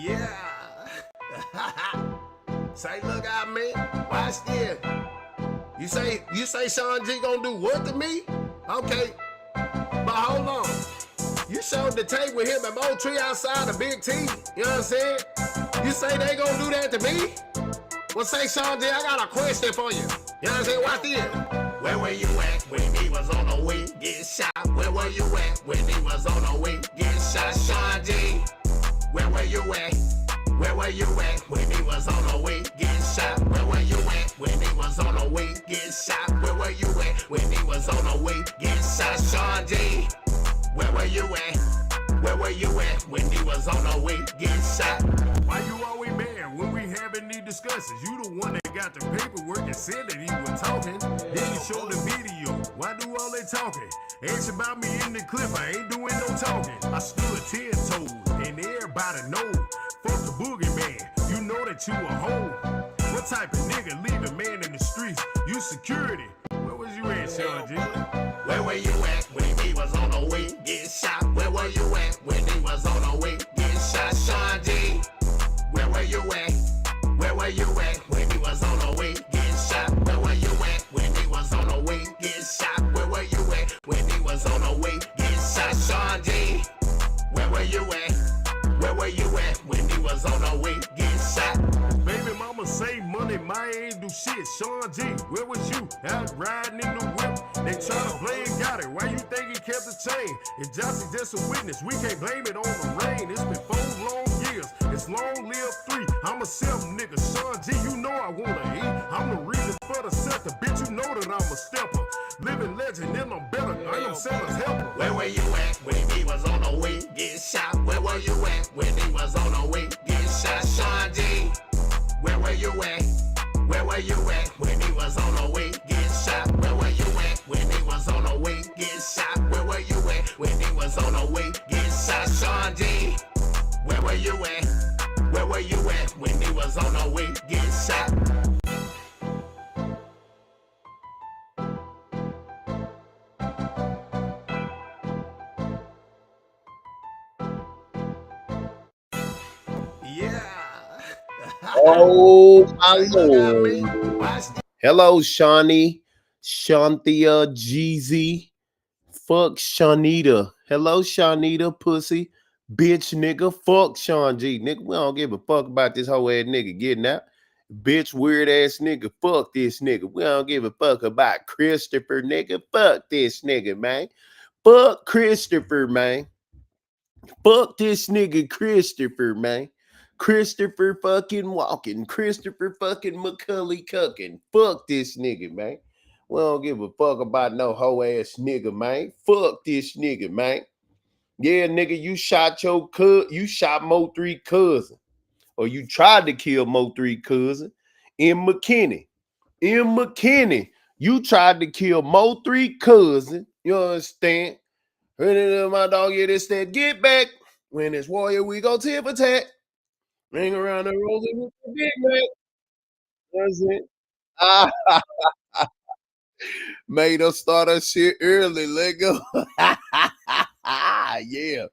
Yeah. Say, look out, man. Watch this. You say Shawn G gonna do what to me? Okay. But hold on. You showed the tape with him and Mo3 outside of Big T. You know what I'm saying? You say they gonna do that to me? Well, say, Shawn G, I got a question for you. You know what I'm saying? Watch this. Where were you at when he was on the way get shot? Where were you at when he was on the way get shot? Shawn G, where were you at? Where were you at when he was on the way get shot? Where were you at when he was on the way get shot? Where were you at when he was on the way get shot? Shawn G, where were you at? Where were you at when he was on the way get shot? Why you always mad when we having these discussions? You the one that got the paperwork and said that he was talking. Then you show the video. Why do all that talking? Ask about me in the clip, I ain't doing no talking. I stood 10 toes and everybody know. Fuck the boogeyman, you know that you a hoe. What type of nigga leave a man in the streets? You security. Where was you at, Shawn G? Where were you at when he was on the way get shot? Where were you at when he was on the way get shot? Shawn G, where were you at? Where were you at when he was on the way get shot? Where were you at when he was on the way get shot? Where were you at when he was on the way get shot? Shawn G, where were you at? Where were you at when he was on the way get shot? Baby mama say money, my ain't do shit. Shawn G, where was you? Out riding in the whip. They try to play and got it. Why you think he kept the chain? If Johnson just a witness, we can't blame it on the rain. It's been 4 long years. It's long live 3. I'm a 7 nigga. Shawn G, you know I wanna eat. I'm the reason for the sector. Bitch, you know that I'm a stepper. Living legend, and I'm better. I am Santa's helper. Where were you at when he was on the way get shot? Where were you at when he was on the way get shot? Shawn G, where were you at? Where were you at when he was on the way get shot? Where were you at when he was on the way get shot? Where were you at when he was on the way get shot? Shawn G, where were you at? Where were you at when he was on the way get shot? Yeah. Oh my Say, look out, man. Lord. Watch this. Hello, Shawnee, Shantia, Jeezy. Fuck Shawnita. Hello, Shawnita, pussy. Bitch, nigga. Fuck Shawn G. Nigga, we don't give a fuck about this whole ass nigga getting out. Bitch, weird ass nigga. Fuck this nigga. We don't give a fuck about Christopher, nigga. Fuck this nigga, man. Fuck Christopher, man. Fuck this nigga Christopher, man. Christopher fucking walking. Christopher fucking Macaulay Culkin. Fuck this nigga, man. We don't give a fuck about no hoe ass nigga, man. Fuck this nigga, man. Yeah, nigga, you shot Mo3 cousin. Or you tried to kill Mo3 cousin in McKinney. In McKinney, you tried to kill Mo3 cousin. You understand? My dog, yeah, this that get back. When it's warrior, we go tip attack. Ring around the rosy with the big Mac. That's it. Ah, made us start our shit early. Let go. Yeah.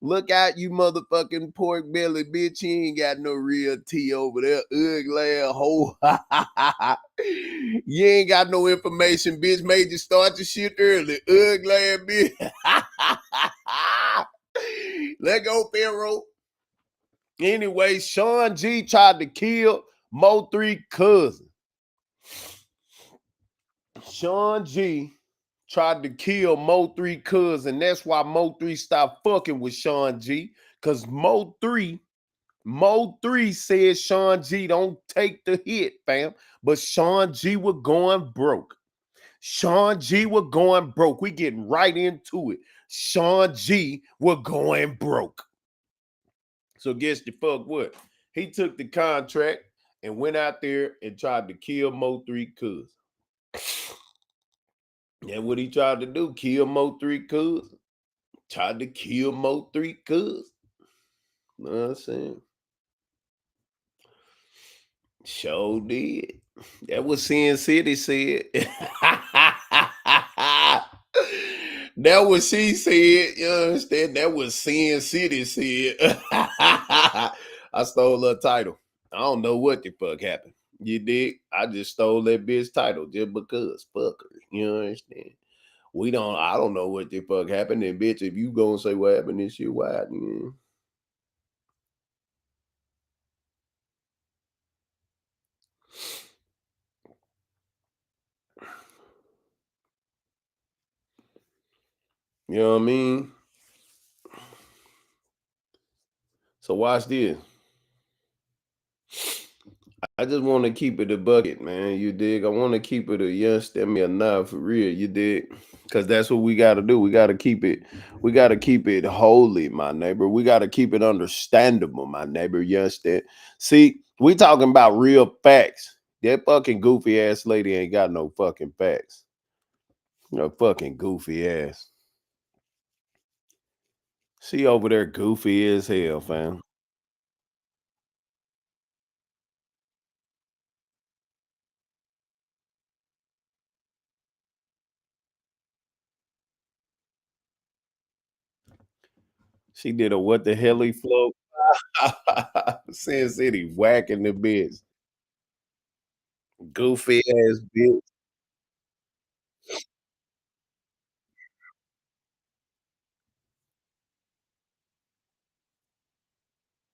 Look out, you motherfucking pork belly bitch. You ain't got no real tea over there. Ugly ass hoe. You ain't got no information, bitch. Made you start your shit early. Ugly ass bitch. Let go, Pharaoh. Anyway, Shawn G tried to kill Mo3 cousin. Shawn G tried to kill Mo3 cousin. That's why Mo3 stopped fucking with Shawn G. Because Mo3 said Shawn G don't take the hit, fam. But Shawn G was going broke. Shawn G was going broke. We getting right into it. Shawn G was going broke. So guess the fuck what? He took the contract and went out there and tried to kill Mo3 cousin. That's what he tried to do, kill Mo3 cousin. Tried to kill Mo3 cousin. You know what I'm saying? Sure did. That was Sin City said. That was she said. You understand? That was Sin City said. I stole her title. I don't know what the fuck happened. You dig? I just stole that bitch title just because. Fuck her. You understand? I don't know what the fuck happened. And bitch, if you gonna say what happened, this shit why. You know what I mean? So watch this. I just want to keep it a bucket, man. You dig? I want to keep it a yes, stem me or not for real. You dig? Because that's what we got to do. We got to keep it. We got to keep it holy, my neighbor. We got to keep it understandable, my neighbor. You understand? See, we talking about real facts. That fucking goofy ass lady ain't got no fucking facts. No fucking goofy ass. She over there goofy as hell, fam. She did a what the hell he float. Sin City whacking the bitch. Goofy ass bitch.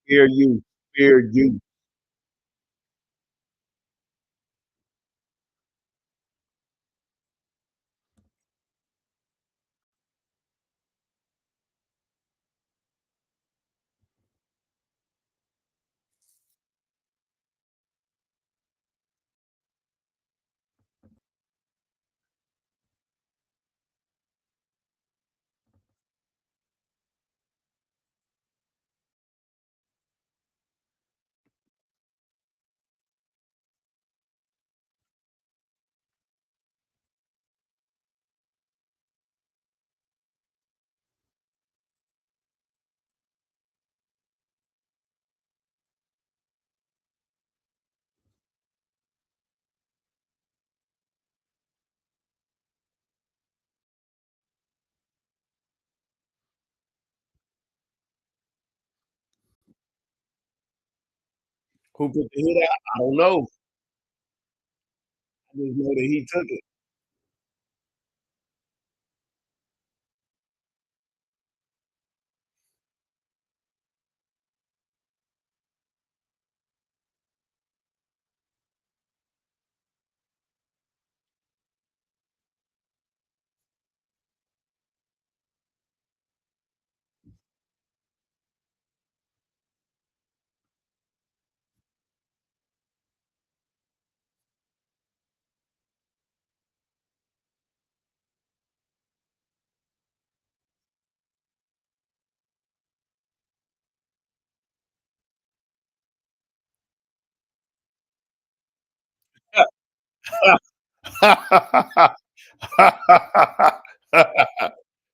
Fear you. Fear you. Who put the hit out? I don't know. I just know that he took it.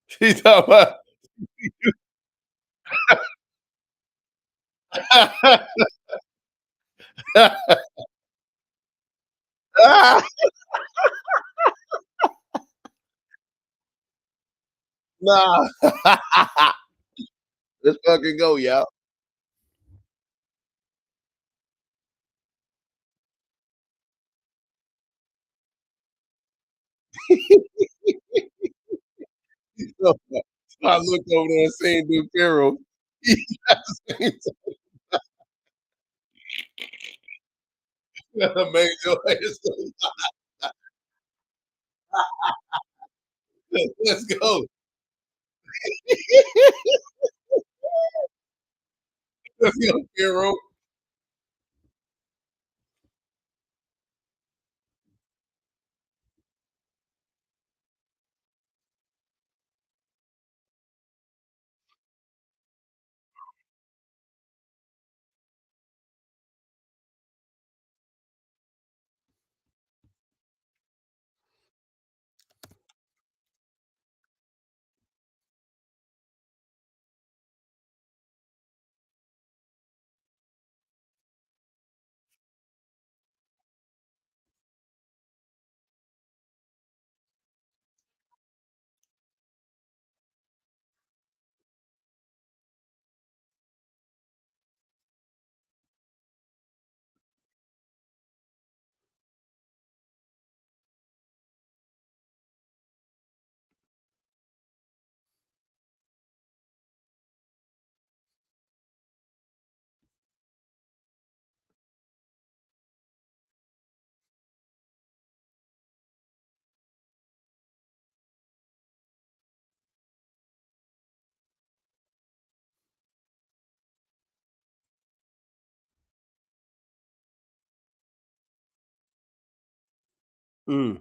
She talking about nah. Let's fucking go, y'all. So I looked over there and seen Duke Hero. Made your ass go. Let's go. Let's go, Hero. Mm.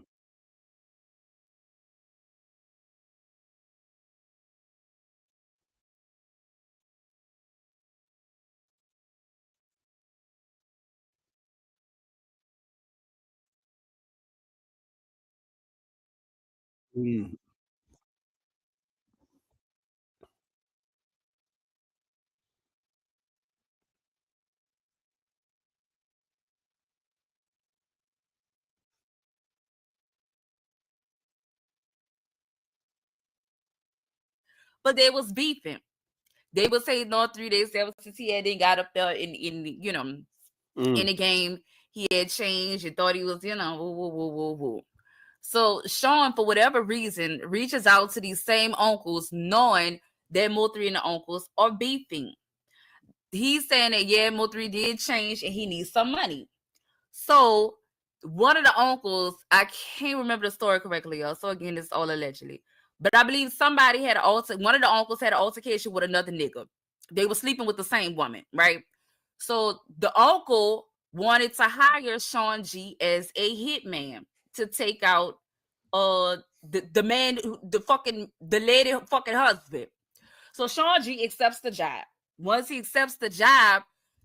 Mm. But they was beefing. They would say no 3 days ever since he had got up there in in the game. He had changed and thought he was, woo, woo, woo, woo, woo. So Shawn, for whatever reason, reaches out to these same uncles, knowing that Mo3 and the uncles are beefing. He's saying that, yeah, Mo3 did change and he needs some money. So one of the uncles, I can't remember the story correctly, y'all. So again, it's all allegedly. But I believe somebody had one of the uncles had an altercation with another nigga. They were sleeping with the same woman, right? So the uncle wanted to hire Shawn G as a hitman to take out the man, the lady fucking husband. So Shawn G accepts the job. Once he accepts the job,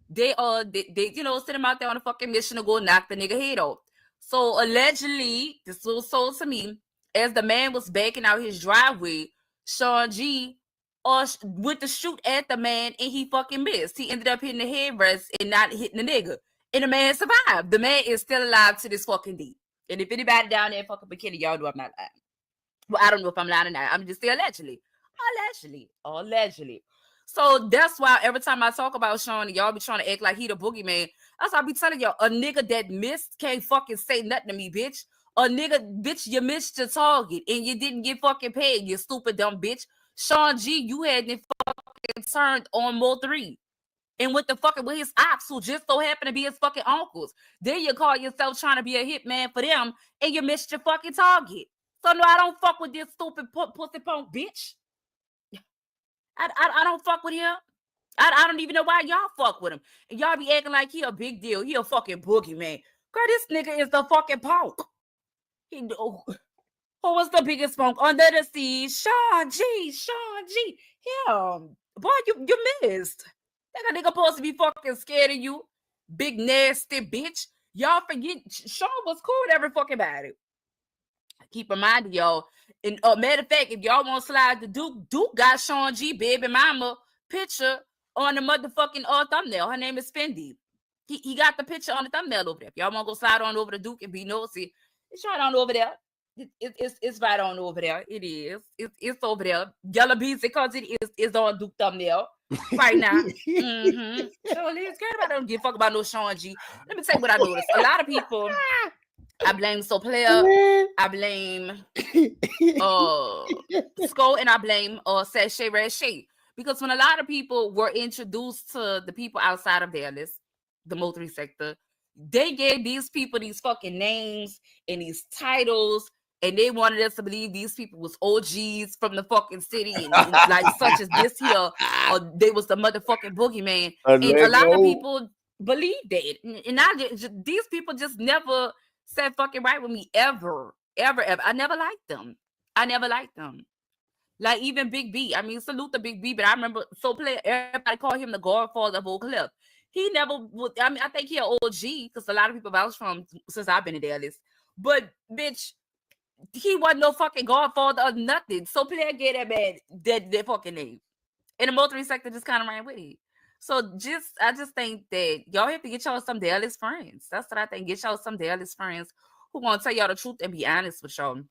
they send him out there on a fucking mission to go knock the nigga head off. So allegedly, this was told to me, as the man was backing out his driveway, Shawn G went to shoot at the man and he fucking missed. He ended up hitting the headrest and not hitting the nigga. And the man survived. The man is still alive to this fucking day. And if anybody down there in fucking McKinney, y'all know I'm not lying. Well, I don't know if I'm lying or not. I'm just saying allegedly. So that's why every time I talk about Shawn, y'all be trying to act like he the boogeyman. That's why I be telling y'all, a nigga that missed can't fucking say nothing to me, bitch. A nigga, bitch, you missed your target and you didn't get fucking paid, you stupid dumb bitch. Shawn G, you had it fucking turned on Mo3. And with his ops who just so happen to be his fucking uncles. Then you call yourself trying to be a hitman for them and you missed your fucking target. So no, I don't fuck with this stupid pussy punk bitch. I don't fuck with him. I don't even know why y'all fuck with him. And y'all be acting like he a big deal. He a fucking boogeyman. Girl, this nigga is the fucking punk. Who was the biggest punk under the sea? Shawn G. Him. Boy, you missed. That nigga supposed to be fucking scared of you. Big nasty bitch. Y'all forget Shawn was cool with every fucking body. Keep in mind, y'all. And matter of fact, if y'all want to slide the Duke got Shawn G baby mama picture on the motherfucking thumbnail. Her name is Fendi. He got the picture on the thumbnail over there. If y'all want to go slide on over the Duke and be nosy, it's right on over there. It's right on over there. It is. It's over there. Yellow beats because it is on Duke thumbnail right now. Mm-hmm. So let's get about don't give a fuck about no Shawn G. Let me tell you what I noticed. A lot of people. I blame So Player. I blame Skull, and I blame Sashay Red Shade. Because when a lot of people were introduced to the people outside of Dallas, the Mo3 sector, they gave these people these fucking names and these titles, and they wanted us to believe these people was OGs from the fucking city and like such as this here, or they was the motherfucking boogeyman. And a lot of people believed that. And these people just never said fucking right with me ever. I never liked them. Like even Big B. I mean, salute the Big B, but I remember everybody called him the Godfather of Oak Cliff. He never would. I mean, I think he an OG because a lot of people vouch for him since I've been in Dallas. But bitch, he wasn't no fucking Godfather or nothing. So Player gave that man that fucking name. And the Mo3 sector just kind of ran with it. So I just think that y'all have to get y'all some Dallas friends. That's what I think. Get y'all some Dallas friends who gonna tell y'all the truth and be honest with y'all.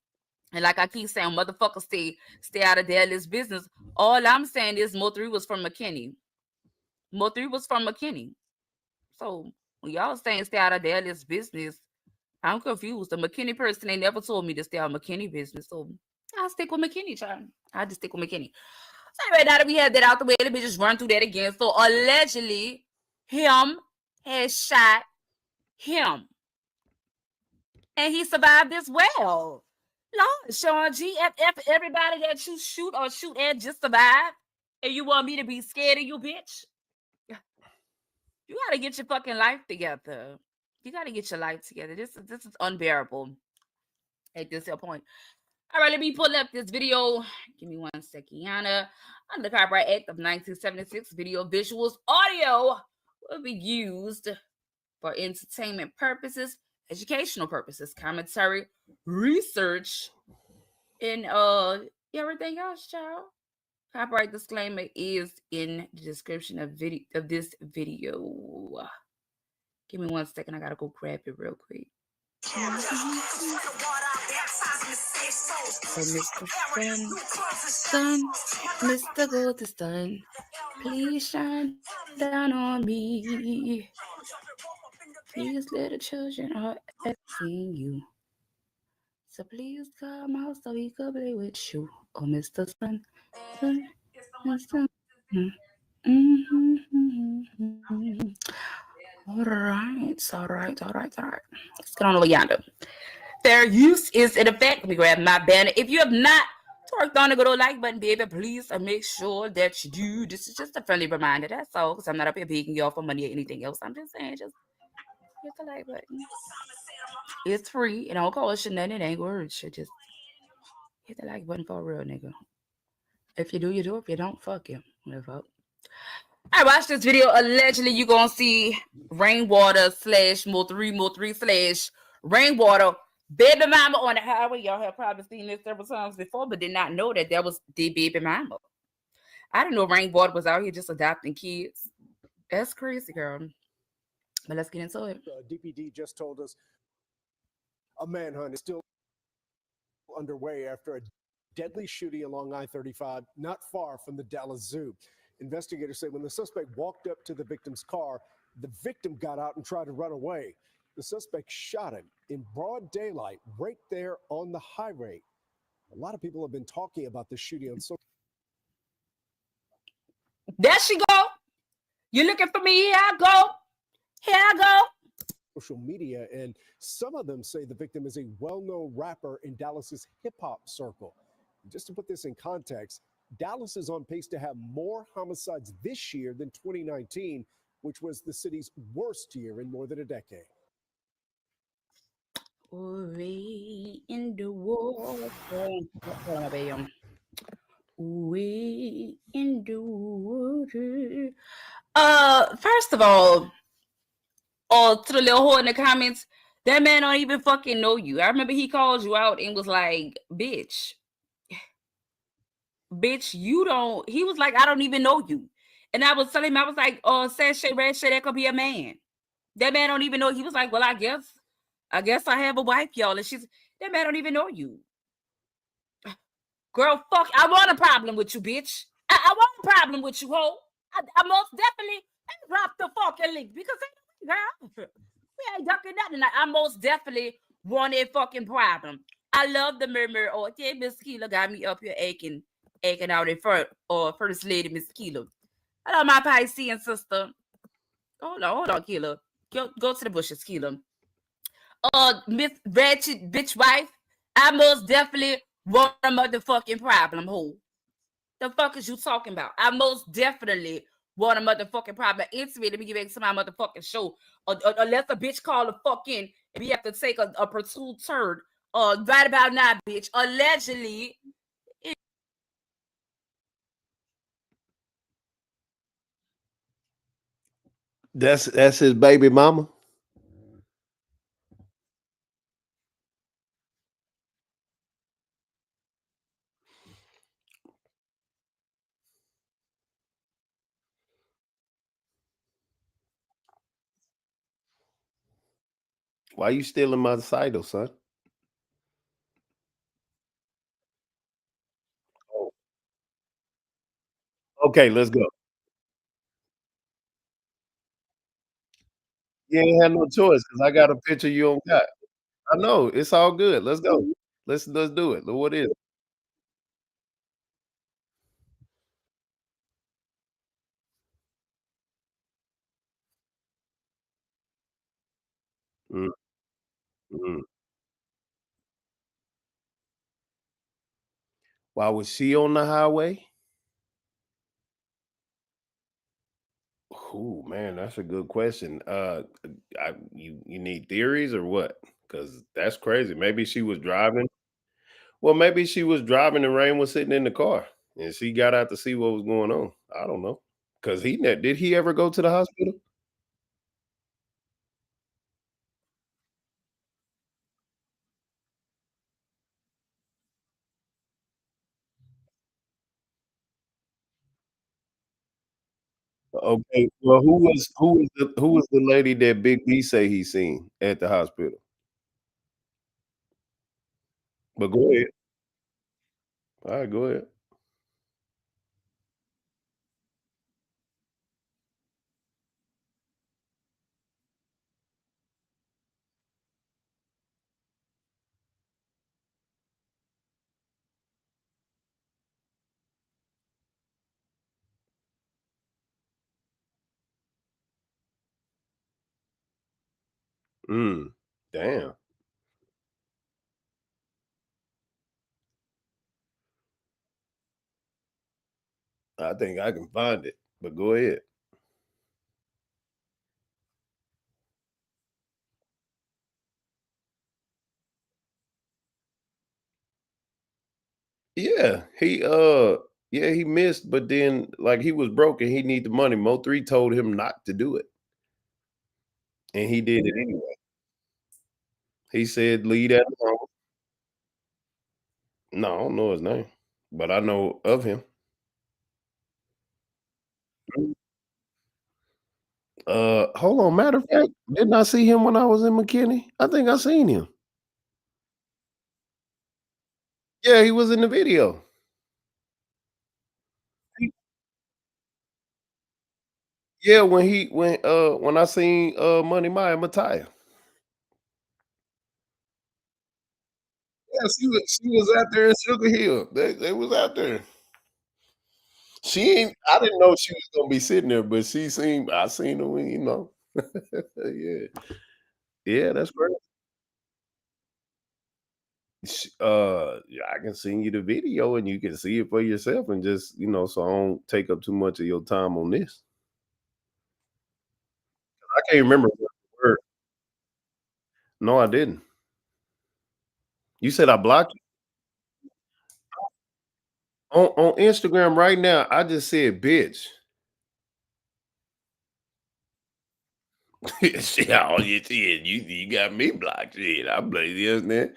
And like I keep saying, motherfuckers stay out of Dallas business. All I'm saying is Mo3 was from McKinney. So when y'all saying stay out of Dallas business, I'm confused. The McKinney person, they never told me to stay out of McKinney business. So I'll stick with McKinney, child. I'll just stick with McKinney. So right now that we have that out the way, let me just run through that again. So allegedly, him has shot him. And he survived as well. Lord, Shawn G, if everybody that you shoot at just survived, and you want me to be scared of you, bitch? You gotta get your fucking life together. You gotta get your life together. This is unbearable. at this here point. All right, let me pull up this video. Give me 1 second, Yana. Under the Copyright Act of 1976, video, visuals, audio will be used for entertainment purposes, educational purposes, commentary, research, and everything else, child. Copyright disclaimer is in the description of this video. Give me 1 second. I gotta go grab it real quick. So, Mr. Sun, Mr. Golden Sun, please shine down on me. These little children are asking you. So please come out so we can play with you. Oh, Mr. Sun, Sun, Sun. All right. Let's get on over yonder. Fair use is in effect. Let me grab my banner. If you have not worked on the good old like button, baby, please make sure that you do. This is just a friendly reminder. That's all. Because I'm not up here begging y'all for money or anything else. I'm just saying, just hit the like button. It's free. And don't cost you nothing. It ain't words. You just hit the like button for a real nigga. If you do, you do. If you don't, fuck you. I watched this video. Allegedly, you gonna see rainwater / Mo3 / rainwater baby mama on the highway. Y'all have probably seen this several times before, but did not know that was the baby mama. I didn't know rainwater was out here just adopting kids. That's crazy, girl. But let's get into it. DPD just told us a manhunt is still underway after a deadly shooting along I-35, not far from the Dallas Zoo. Investigators say when the suspect walked up to the victim's car, the victim got out and tried to run away. The suspect shot him in broad daylight right there on the highway. A lot of people have been talking about this shooting on social. There she go. You looking for me? Here I go. Social media, and some of them say the victim is a well-known rapper in Dallas's hip-hop circle. Just to put this in context, Dallas is on pace to have more homicides this year than 2019, which was the city's worst year in more than a decade. We in the water. We in the water. First of all, to the little whore in the comments, that man don't even fucking know you. I remember he called you out and was like, bitch, you don't. He was like, I don't even know you. And I was telling him, I was like, oh, sad shit, red shit, that could be a man. That man don't even know. He was like, well, I guess I have a wife, y'all. And that man don't even know you. Girl, fuck, I want a problem with you, bitch. I want a problem with you, ho. I most definitely drop the fucking link because, girl, we ain't ducking nothing. I most definitely want a fucking problem. I love the murmur. Oh, yeah, Miss Keela got me up here aching out in front. Or First Lady Miss Keela. Hello, my Piscean sister. Hold on, Keela. Go to the bushes, Keela. Miss Ratchet bitch wife. I most definitely want a motherfucking problem, ho. The fuck is you talking about? I most definitely want a motherfucking problem. Instantly, let me get back to my motherfucking show. Unless a bitch call a fucking, if you have to take a pursuit turd. Right about now, bitch. Allegedly. That's his baby mama. Why you stealing my title, son? Oh. Okay, let's go. You ain't had no choice because I got a picture you don't got. I know it's all good. Let's go. Let's do it. What is it? Mm, mm. Why was she on the highway? Oh man, that's a good question. You need theories or what? Because that's crazy. Maybe she was driving. Well, maybe she was driving and Rain was sitting in the car and she got out to see what was going on. I don't know. Because did he ever go to the hospital? Okay. Well, who was the lady that Big B say he seen at the hospital? But go ahead. All right, go ahead. Mm, damn. I think I can find it. But go ahead. Yeah, he missed, but then like he was broke and he need the money. Mo3 told him not to do it, and he did it anyway. He said, "Leave that alone." No, I don't know his name, but I know of him. Hold on. Matter of fact, didn't I see him when I was in McKinney? I think I seen him. Yeah, he was in the video. He- Yeah, when I seen Money Maya Mattia. Yeah, she was out there in Sugar Hill. They was out there. She ain't I didn't know she was gonna be sitting there, but I seen her when. Yeah. Yeah, that's great. Yeah, I can send you the video and you can see it for yourself and so I don't take up too much of your time on this. I can't remember word for word. No, I didn't. You said I blocked you? On Instagram right now, I just said bitch. Shit, all you did, you got me blocked. Shit, I blame you, understand?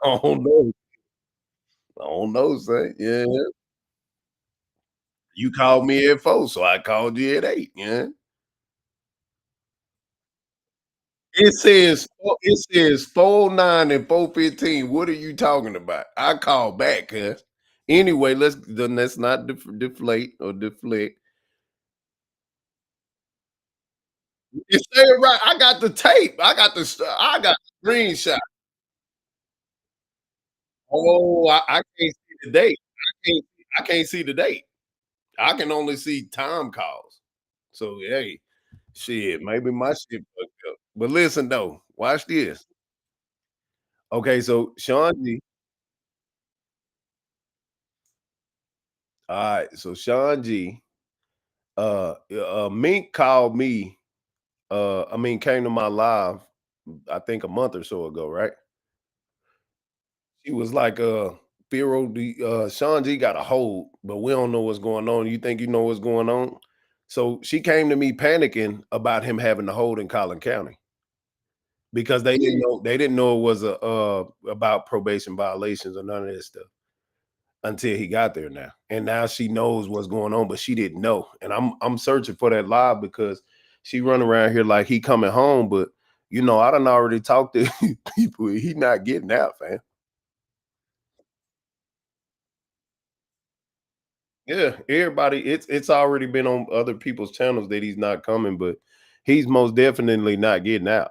I don't know. I don't know, son. Yeah. You called me at 4, so I called you at 8, yeah. It says 4:09 and 4:15. What are you talking about? I call back, cuz. Anyway, let's not deflate or deflect. You said it right. I got the tape. I got the screenshot. Oh, I can't see the date. I can't see the date. I can only see time calls. So hey, shit, maybe my shit fucked up. But listen though, watch this. Okay, so Sean G. All right, so Sean G. Mink called me. Came to my live. I think a month or so ago, right? She was like, Firo, the Sean G got a hold, but we don't know what's going on. You think you know what's going on? So she came to me panicking about him having the hold in Collin County because they didn't know it was about probation violations or none of this stuff until he got there now. And now she knows what's going on, but she didn't know. And I'm searching for that live because she run around here like he coming home, but I done already talked to people. He not getting out, fam. Yeah, everybody, it's already been on other people's channels that he's not coming, but he's most definitely not getting out.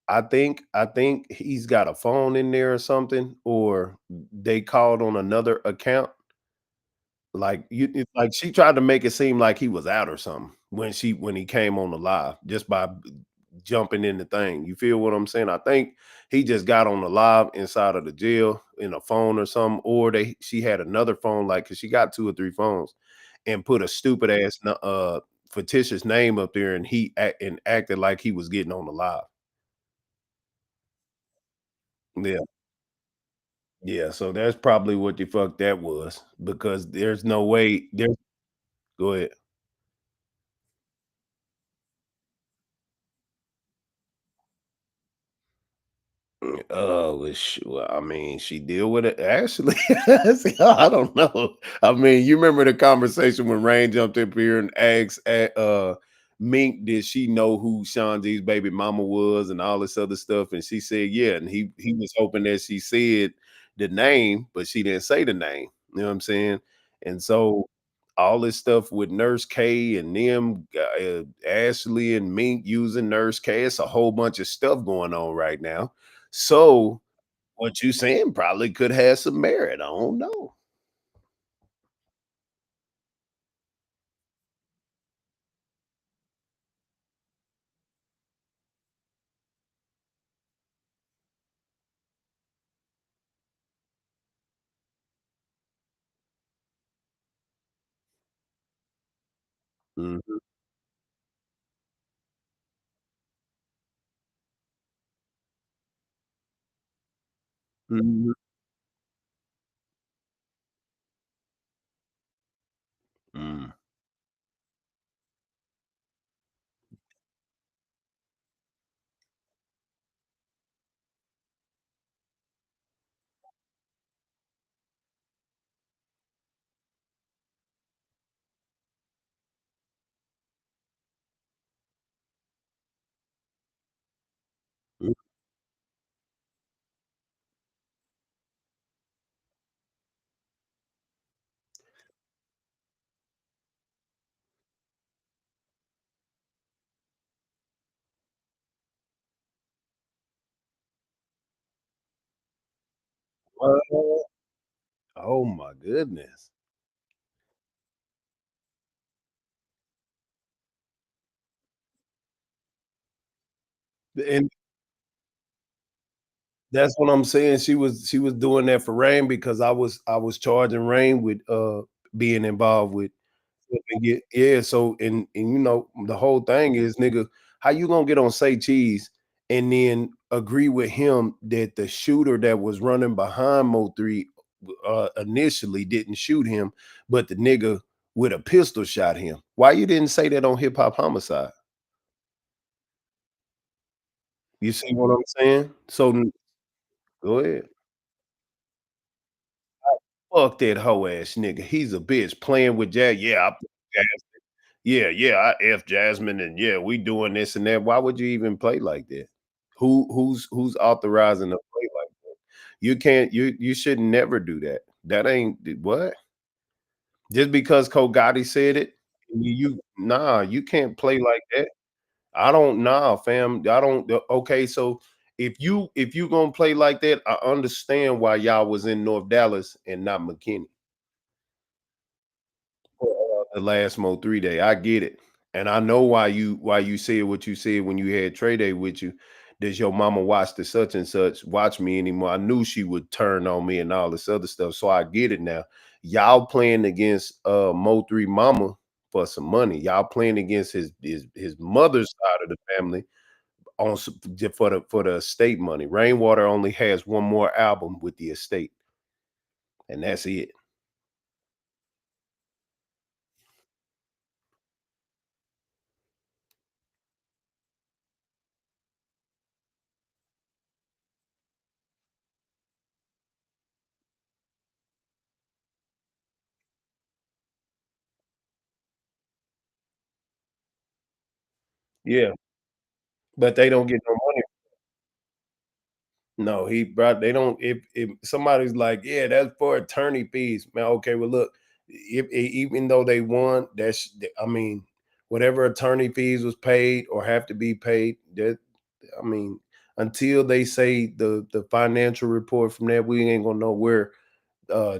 I think he's got a phone in there or something, or they called on another account. Like she tried to make it seem like he was out or something when he came on the live just by jumping in the thing. You feel what I'm saying? I think he just got on the live inside of the jail in a phone or something, or she had another phone, like, because she got 2 or 3 phones, and put a stupid ass fictitious name up there, and and acted like he was getting on the live. Yeah. Yeah, so that's probably what the fuck that was, because there's no way there's go ahead. Well, I mean, she deal with it. Actually, see, I don't know. I mean, you remember the conversation when Rain jumped up here and asked Mink, did she know who Sean G's baby mama was and all this other stuff? And she said, yeah. And he was hoping that she said the name, but she didn't say the name. You know what I'm saying? And so all this stuff with Nurse K and them, Ashley and Mink using Nurse K, it's a whole bunch of stuff going on right now. So, what you saying probably could have some merit. I don't know. Mhm, mhm, mm. Mm. What? Oh my goodness. And that's what I'm saying. She was doing that for Rain, because I was charging Rain with being involved with yeah. So and the whole thing is, nigga, how you gonna get on Say Cheese and then agree with him that the shooter that was running behind Mo3 initially didn't shoot him, but the nigga with a pistol shot him? Why you didn't say that on Hip Hop Homicide? You see what I'm saying? So go ahead. Fuck that hoe ass nigga. He's a bitch playing with Jazz. Yeah, yeah, yeah, I F Jasmine, and yeah, we doing this and that. Why would you even play like that? Who's authorizing a play like that? You can't you should never do that. That ain't what? Just because Gotti said it, nah, you can't play like that. I don't nah, fam. I don't okay, so if you gonna play like that, I understand why y'all was in North Dallas and not McKinney. The last Mo3 day. I get it. And I know why you said what you said when you had Trey Day with you. Does your mama watch the such and such watch me anymore? I knew she would turn on me and all this other stuff. So I get it now. Y'all playing against Mo3 mama for some money. Y'all playing against his mother's side of the family on for the estate money. Rainwater only has one more album with the estate, and that's it. Yeah, but they don't get no money. No, he brought they don't if somebody's like, "Yeah, that's for attorney fees." Man, okay, well, look, if even though they won, I mean, whatever attorney fees was paid or have to be paid, that I mean, until they say the financial report from that, we ain't gonna know where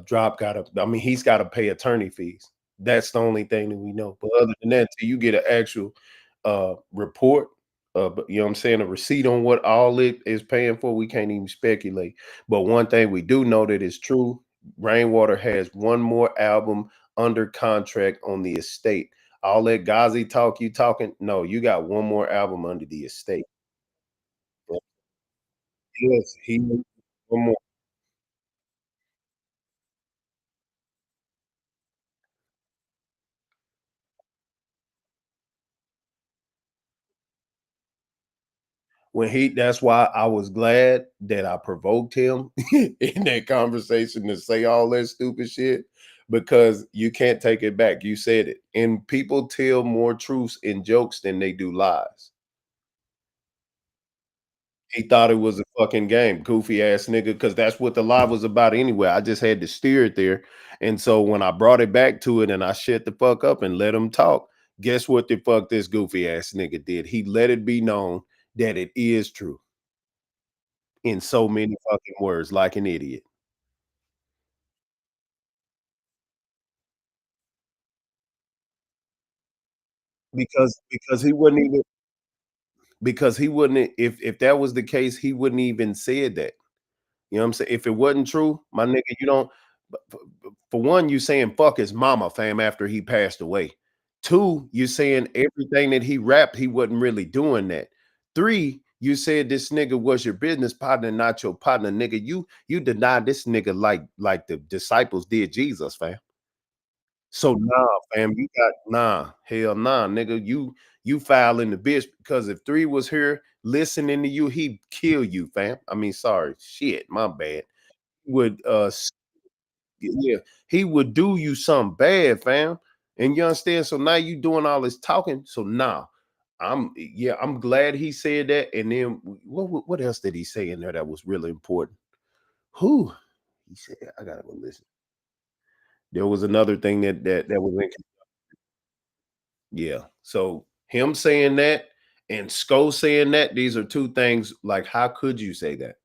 Drop gotta I mean, he's gotta pay attorney fees. That's the only thing that we know. But other than that, till you get an actual report you know what I'm saying, a receipt on what all it is paying for. We can't even speculate. But one thing we do know that is true: Rainwater has one more album under contract on the estate. All that Ghazi talk you talking, no, you got one more album under the estate. Yes, he one more. When he That's why I was glad that I provoked him in that conversation to say all that stupid shit, because you can't take it back. You said it. And people tell more truths in jokes than they do lies. He thought it was a fucking game, goofy ass nigga, because that's what the lie was about anyway. I just had to steer it there. And so when I brought it back to it and I shut the fuck up and let him talk, guess what the fuck this goofy ass nigga did? He let it be known that it is true in so many fucking words, like an idiot. Because he wouldn't even because he wouldn't if that was the case, he wouldn't even said that. You know what I'm saying? If it wasn't true, my nigga, you don't for one, you saying fuck his mama, fam, after he passed away. Two, you saying everything that he rapped, he wasn't really doing that. Three, you said this nigga was your business partner, not your partner, nigga. You denied this nigga like the disciples did Jesus, fam. So nah, fam, you got hell nah, nigga. You foul in the bitch because if three was here listening to you, he'd kill you, fam. I mean, sorry, shit, my bad. Would yeah, he would do you something bad, fam. And you understand? So now you doing all this talking. So now I'm glad he said that. And then what else did he say in there that was really important? Who he said, I gotta go listen. There was another thing that was in. Yeah. So him saying that and Sko saying that, these are two things like how could you say that?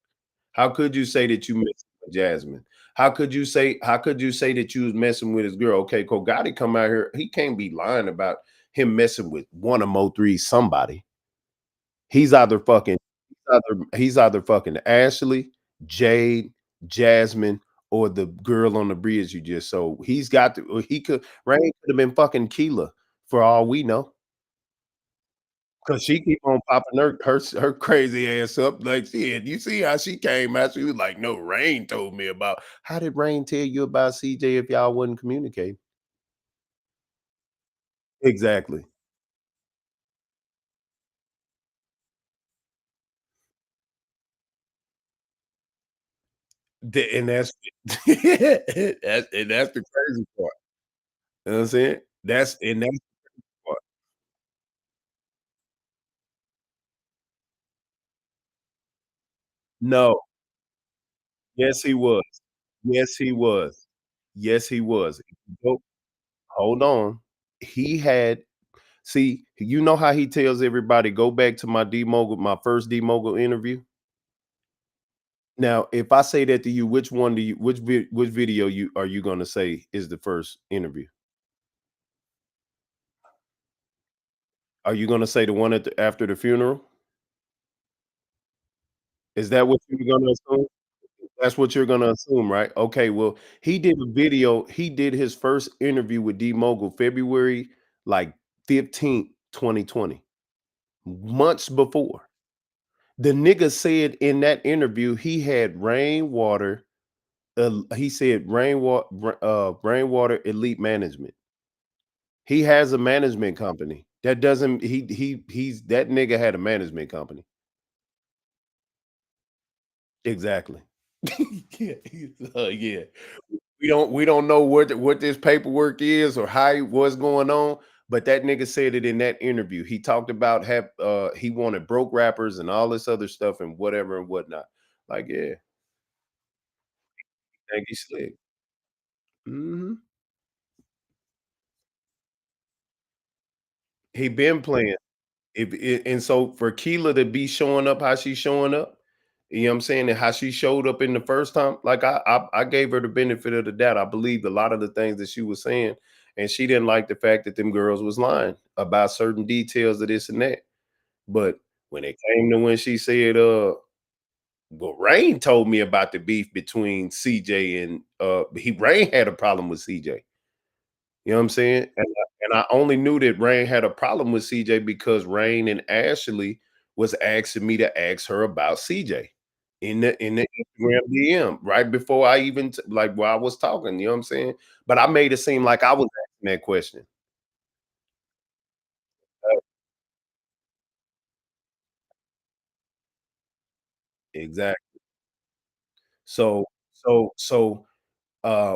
How could you say that you messing with Jasmine? How could you say that you was messing with his girl? Okay, Kogati come out here. He can't be lying about him messing with one of Mo3's somebody. He's either fucking he's either fucking Ashley, Jade, Jasmine, or the girl on the bridge you just sold. He's got to or he could Rain could have been fucking Keela for all we know. Cause she keep on popping her crazy ass up like shit. You see how she came out? She was like, "No, Rain told me about." How did Rain tell you about CJ if y'all wouldn't communicate? Exactly. And that's that's the crazy part. You know what I'm saying? That's the part. No, yes, he was. Yes, he was. Yes, he was. Go Hold on. He had See, you know how he tells everybody, "Go back to my first D-Mogul interview?" Now, if I say that to you, which video you are you gonna say is the first interview? Are you gonna say the one after the funeral? Is that what you're gonna assume? That's what you're gonna assume, right? Okay, well, he did his first interview with D-Mogul February, like, 15th, 2020, months before. The nigga said in that interview he had Rainwater, he said Rainwater Elite Management. He has a management company. That doesn't he's that nigga had a management company. Exactly. Yeah, yeah. We don't know what this paperwork is or what's going on, but that nigga said it in that interview. He talked about he wanted broke rappers and all this other stuff and whatever and whatnot. Like, yeah, think he's slick. Mhm. He been playing. And so for Keela to be showing up how she's showing up, you know what I'm saying, and how she showed up in the first time, like I gave her the benefit of the doubt. I believed a lot of the things that she was saying, and she didn't like the fact that them girls was lying about certain details of this and that. But When it came to when she said, well, Rain told me about the beef between CJ and Rain had a problem with CJ. You know what I'm saying? And I only knew that Rain had a problem with CJ because Rain and Ashley was asking me to ask her about CJ in the Instagram DM right before I even like while I was talking, you know what I'm saying? But I made it seem like I was asking that question. Exactly. So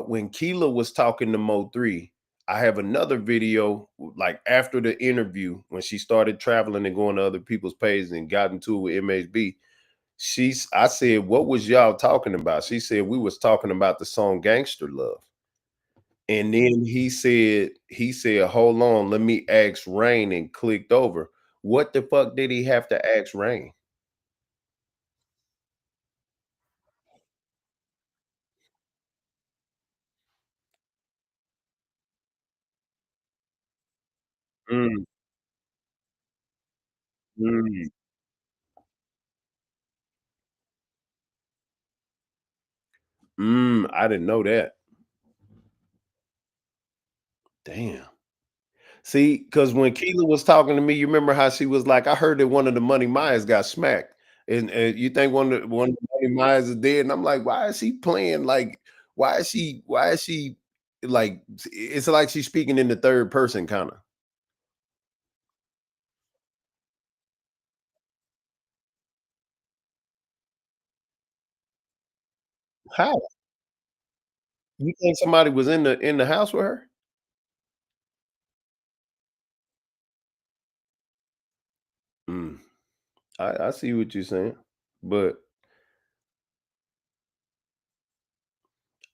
when Keela was talking to Mo3, I have another video like after the interview when she started traveling and going to other people's pages and got into it with MHB. I said, "What was y'all talking about?" She said, "We was talking about the song Gangster Love." And then he said, "Hold on, let me ask Rain," and clicked over. What the fuck did he have to ask Rain? Mm, mm, I didn't know that. Damn. See, because when Keela was talking to me, you remember how she was like, "I heard that one of the Money Myers got smacked." And you think one of the Money Myers is dead? And I'm like, why is she playing like why is she like it's like she's speaking in the third person kind of. How? You think somebody was in the house with her? Mm, I see what you're saying, but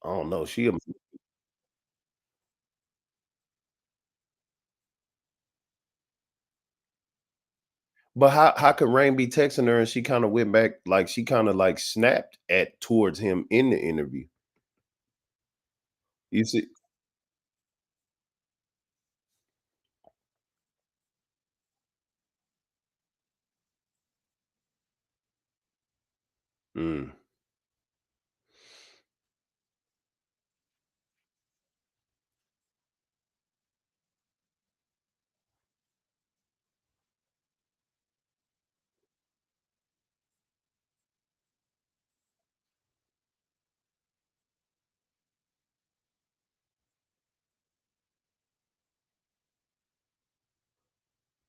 I don't know. But how could Rain be texting her and she kind of went back like she kind of like snapped at towards him in the interview? You see? Mm,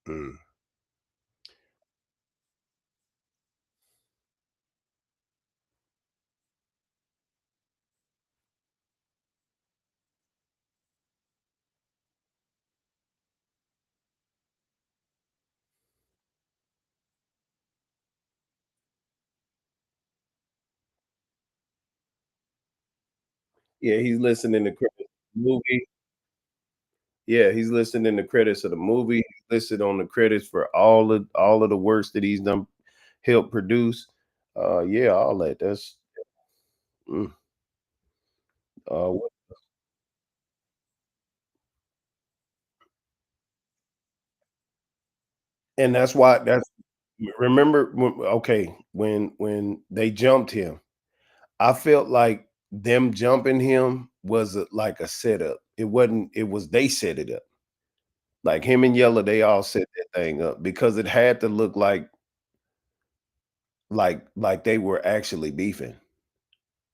mm. Yeah, he's listening to credits of the movie. Yeah, he's listed in the credits of the movie. He's listed on the credits for all of the works that he's done helped produce. Yeah, all that. That's mm, what- and that's why that's remember okay, when they jumped him, I felt like them jumping him was like a setup. It wasn't, it was they set it up. Like him and Yella, they all set that thing up because it had to look like they were actually beefing.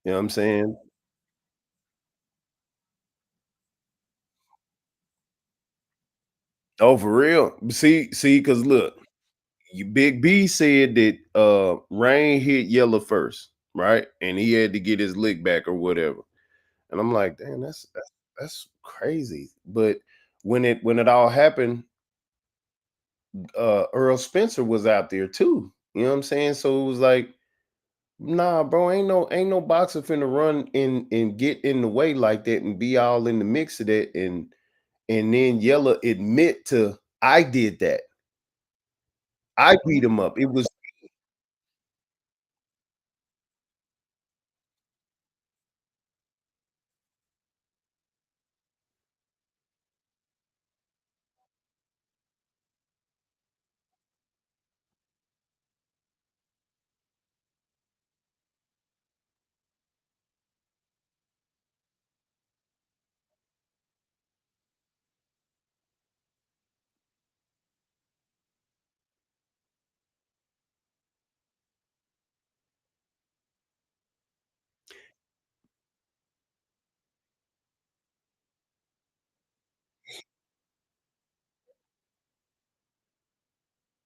You know what I'm saying? Oh, for real? See, because look, Big B said that Rain hit Yella first, right? And he had to get his lick back or whatever. And I'm like, damn, that's crazy. But when it all happened, Earl Spencer was out there too. You know what I'm saying? So it was like, nah, bro, ain't no boxer finna run and get in the way like that and be all in the mix of that and then Yella admit to I did that. I beat him up. It was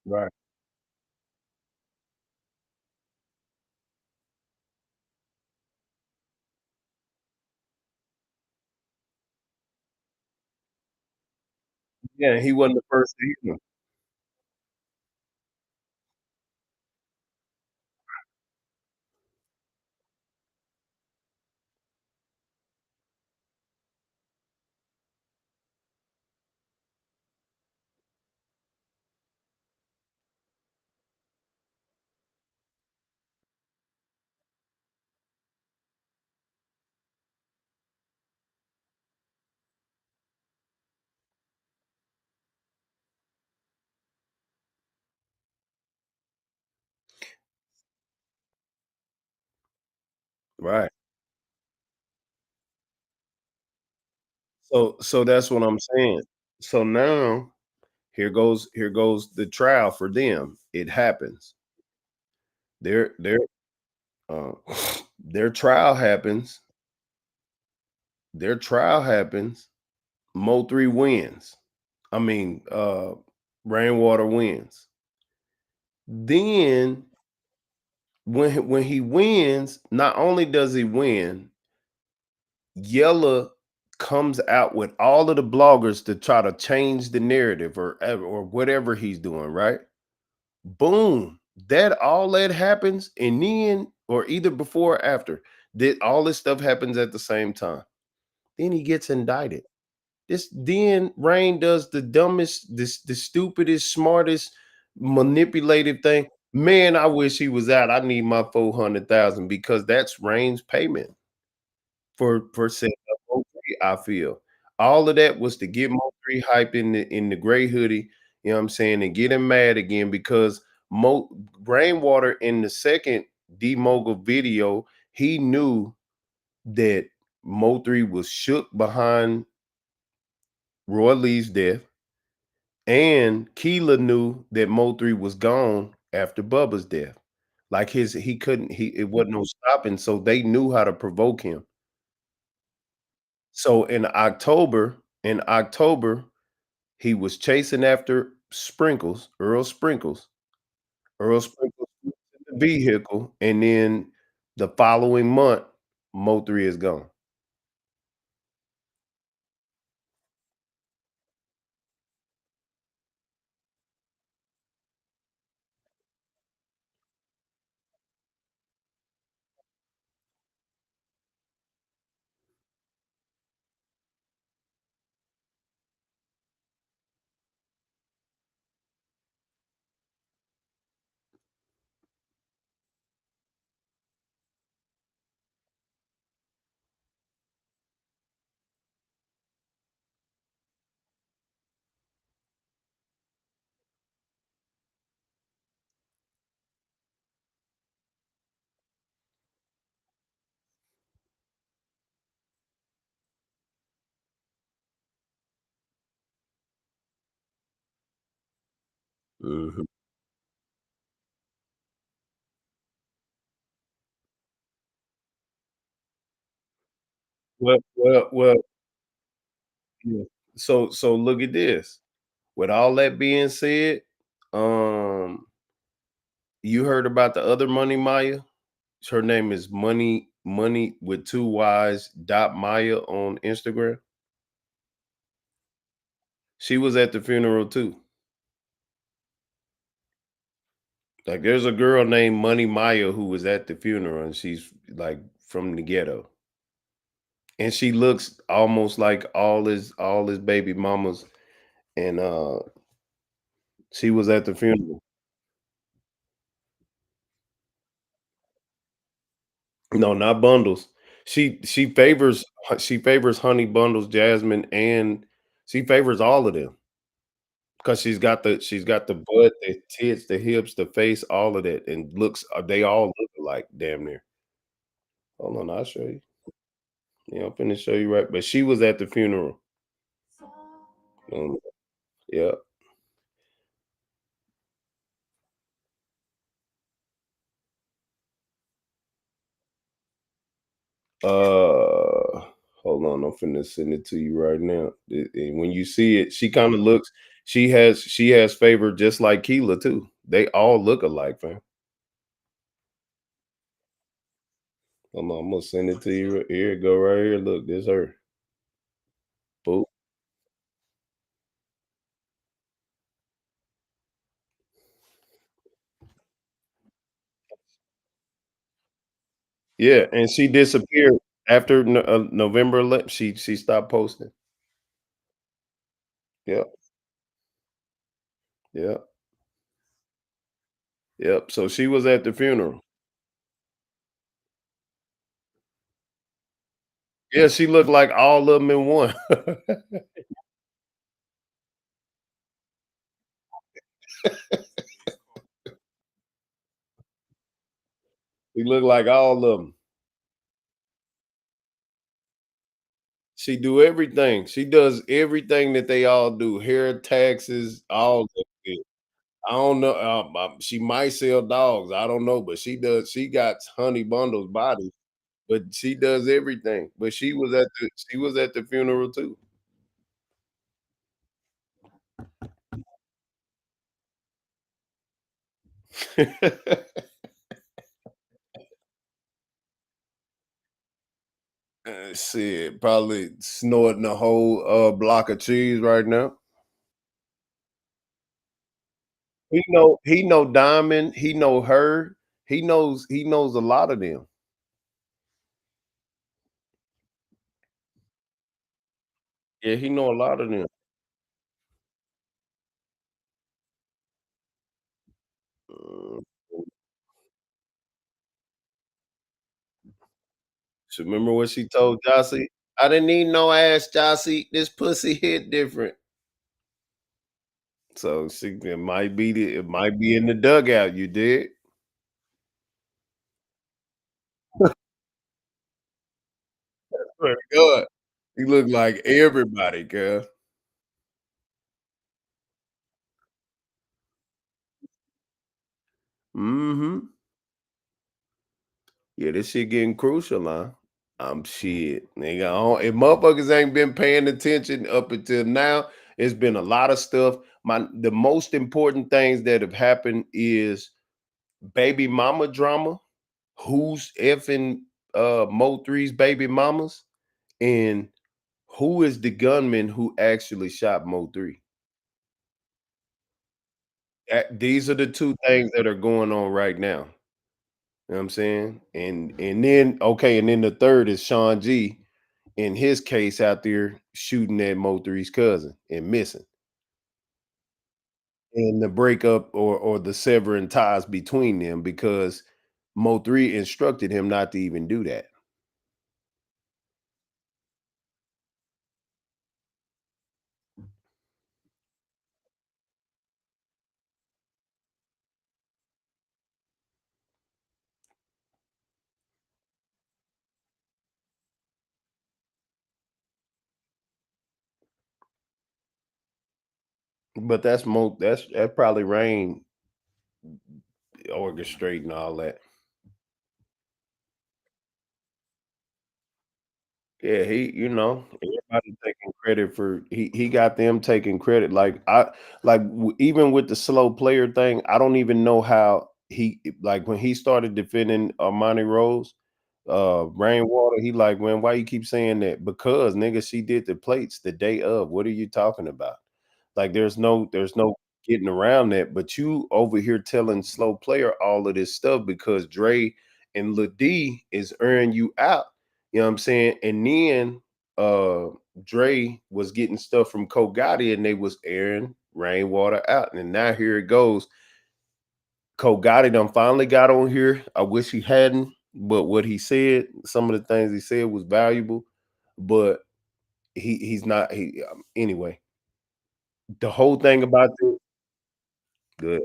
Right. Yeah, he wasn't the first either. Right. So that's what I'm saying. So now here goes the trial for them. It happens. Their uh their trial happens. Their trial happens. Mo3 wins. I mean, Rainwater wins. Then when he wins, not only does he win, Yella comes out with all of the bloggers to try to change the narrative or whatever he's doing, right? Boom. That all that happens, and then or either before or after, that all this stuff happens at the same time. Then he gets indicted. This then Rain does the dumbest, this the stupidest, smartest, manipulative thing. Man, I wish he was out. I need my 400,000 because that's Rain's payment for setting up Mo3, I feel. All of that was to get Mo3 hype in the gray hoodie, you know what I'm saying, and get him mad again because Mo Rainwater in the second D-Mogul video, he knew that Mo3 was shook behind Roy Lee's death, and Keela knew that Mo3 was gone after Bubba's death. Like he couldn't, it wasn't no stopping, so they knew how to provoke him. So in October, he was chasing after Sprinkles, Earl Sprinkles. Earl Sprinkles was in the vehicle, and then the following month, Mo3 is gone. Mhm. Well, yeah. So look at this. With all that being said, um, you heard about the other Money Maya? Her name is Money with 2 Y's dot Maya on Instagram. She was at the funeral too. Like there's a girl named Money Maya who was at the funeral and she's like from the ghetto. And she looks almost like all his baby mamas. And she was at the funeral. No, not Bundles. She favors Honey Bundles, Jasmine, and she favors all of them. 'Cause she's got the butt, the tits, the hips, the face, all of that, and looks they all look alike damn near. Hold on, I'll show you. Yeah, I'm finna show you right, but she was at the funeral. Um, yeah. Uh, hold on, I'm finna send it to you right now. And when you see it, she kind of looks. She has favor just like Keela too. They all look alike, fam. Hold on, I'm gonna send it to you. Here it go right here. Look, this her. Boop. Yeah, and she disappeared after November 11th. She stopped posting. Yep, yep, yep. So she was at the funeral. Yeah, she looked like all of them in one. She looked like all of them. She do everything. She does everything that they all do. Hair, taxes, all of it. I don't know. She might sell dogs. I don't know, but she does. She got Honey Bundle's body, but she does everything. But she was at the funeral too. Shit, probably snorting a whole block of cheese right now. He know Diamond. He know her. He knows a lot of them. Yeah, he know a lot of them. Uh, so remember what she told Jossie? I didn't need no ass, Jossie. This pussy hit different. So it might be in the dugout. You did. Swear to God, he looked like everybody, girl. Mm-hmm. Yeah, this shit getting crucial, huh? Shit, nigga. If motherfuckers ain't been paying attention up until now, it's been a lot of stuff. The most important things that have happened is baby mama drama. Who's effing Mo3’s baby mamas, and who is the gunman who actually shot Mo3? These are the two things that are going on right now. You know what I'm saying? And then okay, and then the third is Sean G in his case out there shooting at Mo3’s cousin and missing. And the breakup or the severing ties between them because Mo3 instructed him not to even do that. But that's probably Rain orchestrating all that. Yeah, everybody taking credit for he got them taking credit. Even with the slow player thing, I don't even know how he like when he started defending Armani Rose, Rainwater, he like, man, why you keep saying that? Because nigga, she did the plates the day of. What are you talking about? Like there's no getting around that. But you over here telling slow player all of this stuff because Dre and Lil D is earning you out. You know what I'm saying? And then uh Dre was getting stuff from Ko Gotti and they was airing Rainwater out. And now here it goes. Ko Gotti done finally got on here. I wish he hadn't, but what he said, some of the things he said was valuable, but he's not anyway. The whole thing about this, good.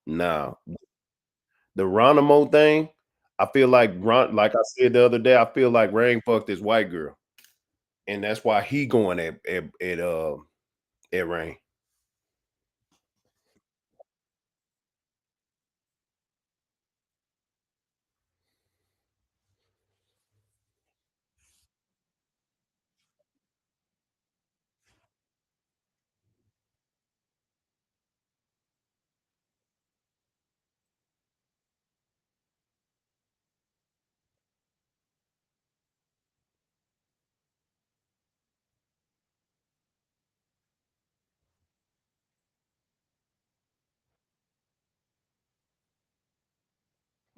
Now, the Ronimo thing, I feel like I said the other day, I feel like Rain fucked this white girl. And that's why he going at Rain.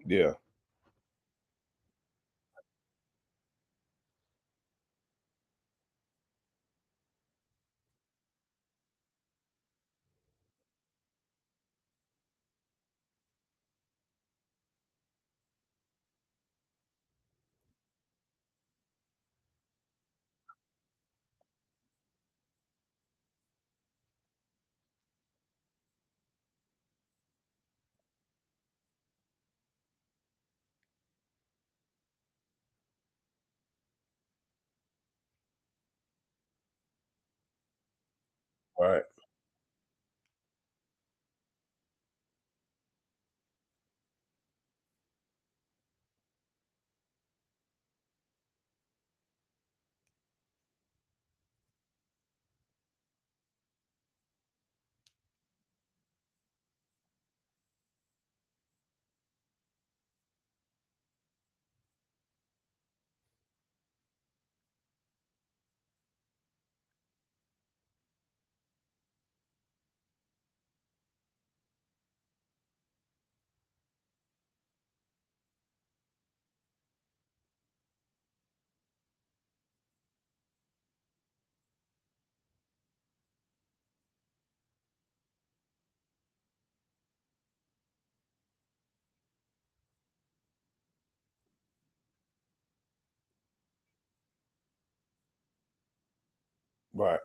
Yeah. Right. Right.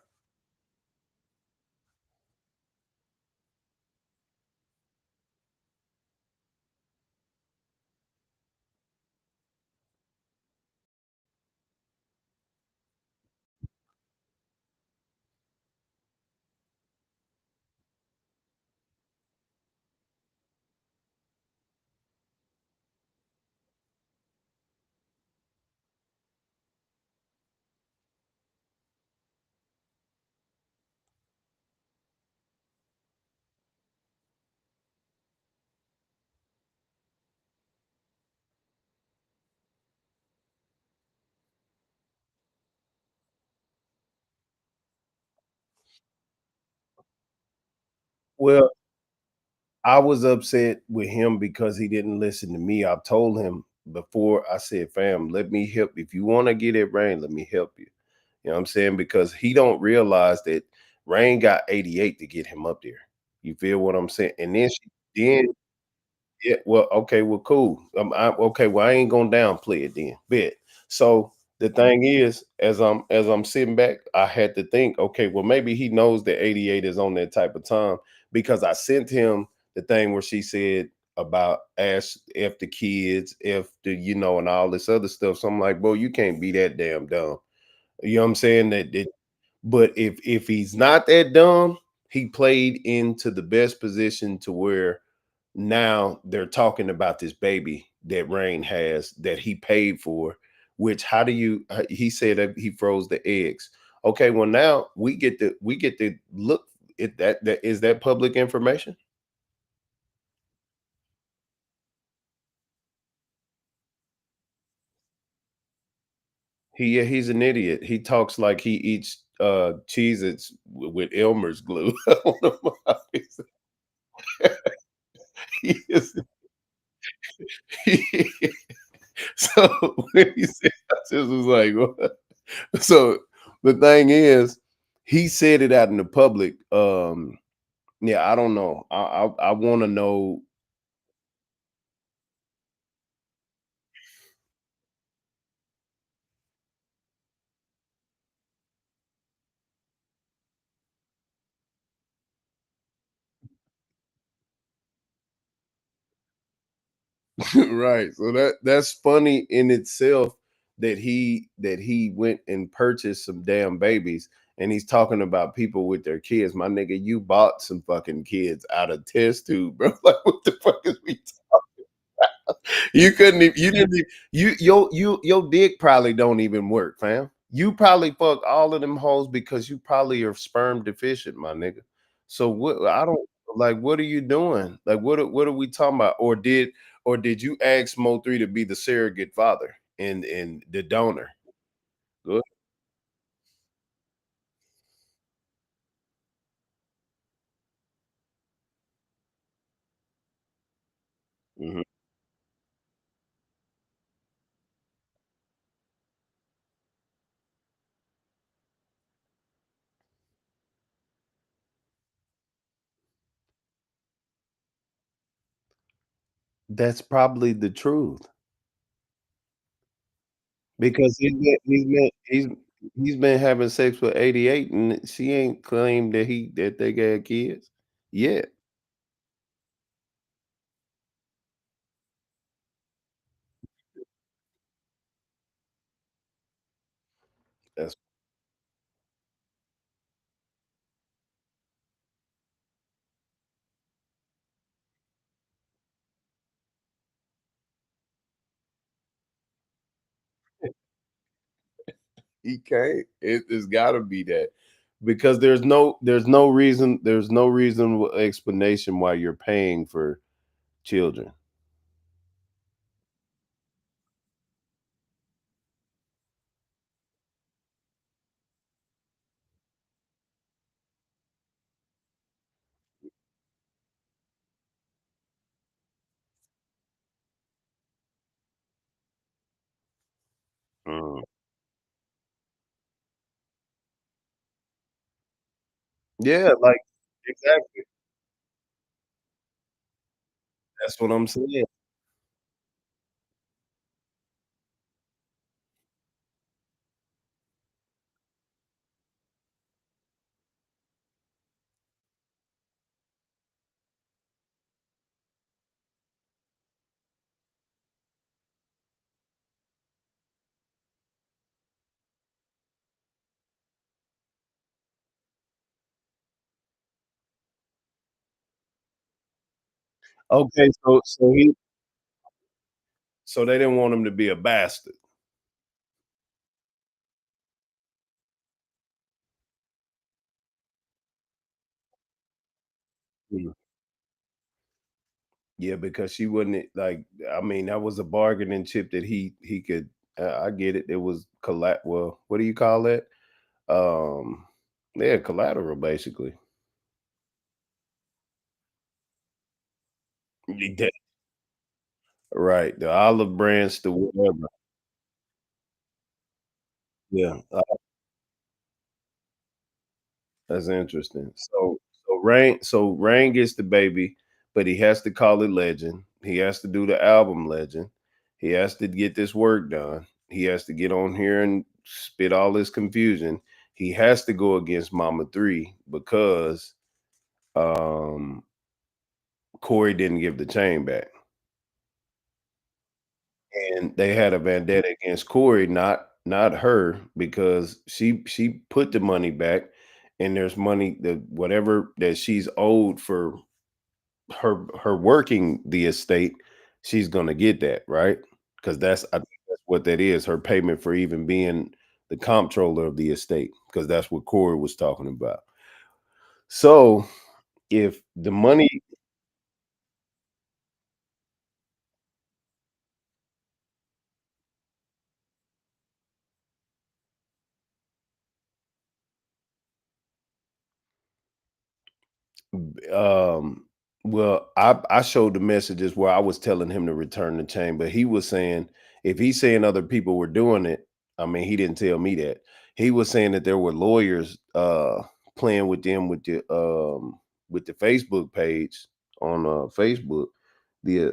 Well, I was upset with him because he didn't listen to me. I told him before, I said, fam, let me help. If you want to get it rain, let me help you. You know what I'm saying? Because he don't realize that Rain got 88 to get him up there. You feel what I'm saying? And then yeah, well, okay, well, cool. Okay, well, I ain't gonna downplay it then. Bet. So the thing is, as I'm sitting back, I had to think, okay, well, maybe he knows that 88 is on that type of time because I sent him the thing where she said about ask if the kids, if the and all this other stuff. So I'm like, bro, you can't be that damn dumb. You know what I'm saying? But if he's not that dumb, he played into the best position to where now they're talking about this baby that Rain has that he paid for, which how do you he said that he froze the eggs. Okay, well now we get to look at that is that public information? He's an idiot. He talks like he eats Cheez-Its with Elmer's glue. I don't know how he is. So when he said, I just was like, what? So the thing is, he said it out in the public. Yeah, I don't know. I want to know. Right. So that's funny in itself that he went and purchased some damn babies and he's talking about people with their kids. My nigga, you bought some fucking kids out of test tube, bro. Like what the fuck is we You couldn't even, you didn't even, your dick probably don't even work, fam. You probably fuck all of them hoes because you probably are sperm deficient, my nigga. So what I don't like what are you doing? Like what are we talking about? Or did you ask Mo3 to be the surrogate father and the donor? Good. Mhm. That's probably the truth because he's been having sex with 88 and she ain't claimed that they got kids yet. That's he can't. It's got to be that because there's no reasonable explanation why you're paying for children. Mm. Yeah, like exactly. That's what I'm saying. Okay, so they didn't want him to be a bastard. Mm. Yeah, because she wouldn't like. I mean, that was a bargaining chip that he could. I get it. It was Well, what do you call that? Um, yeah, collateral basically. You did- Right, the olive branch, the whatever. Yeah, that's interesting. So Rain gets the baby, but he has to call it Legend. He has to do the album Legend. He has to get this work done. He has to get on here and spit all this confusion. He has to go against Mama 3 because um Corey didn't give the chain back. And they had a vendetta against Corey, not her, because she put the money back and there's money that whatever that she's owed for her working the estate, she's gonna get that, right? Because I think that's what that is, her payment for even being the comptroller of the estate, because that's what Corey was talking about. So if the money Um, well, I showed the messages where I was telling him to return the chain, but he was saying if he's saying other people were doing it, I mean, he didn't tell me that. He was saying that there were lawyers playing with them with the Facebook page on Facebook, the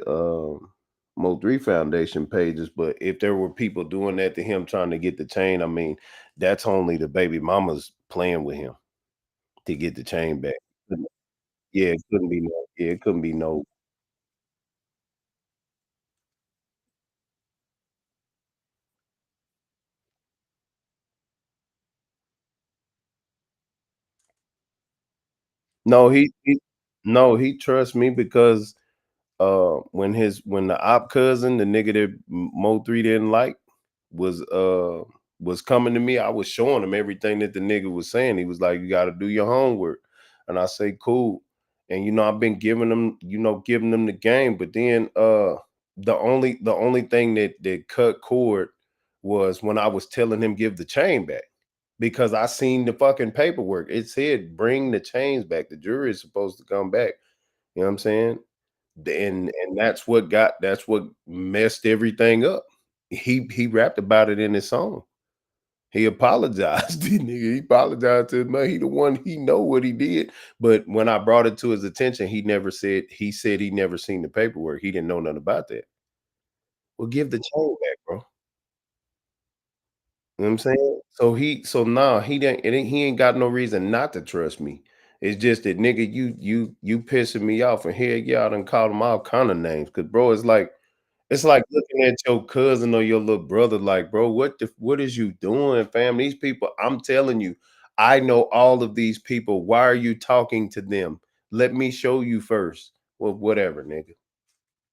Mo3 Foundation pages. But if there were people doing that to him trying to get the chain, I mean, that's only the baby mamas playing with him to get the chain back. Yeah, it couldn't be no yeah, it couldn't be no no, he trusts me because, when the op cousin, the nigga that Mo3 didn't like was, was coming to me, I was showing him everything that the nigga was saying. He was like, "You gotta do your homework." And I say, "Cool." And, I've been giving them the game, but then, the only thing that cut cord was when I was telling him give the chain back. Because I seen the fucking paperwork. It said bring the chains back. The jury is supposed to come back. You know what I'm saying? And that's what messed everything up. He rapped about it in his song. He apologized. Nigga, he apologized to me. He the one, he know what he did. But when I brought it to his attention, he said he never seen the paperwork. He didn't know nothing about that. Well, give the chain back, bro. You know what I'm saying? So nah, he ain't got no reason not to trust me. It's just that nigga, you pissing me off, and here yeah, I done called him all kind of names. Cause bro, it's like looking at your cousin or your little brother, like, bro, what is you doing, fam? These people, I'm telling you, I know all of these people. Why are you talking to them? Let me show you first. Well, whatever, nigga.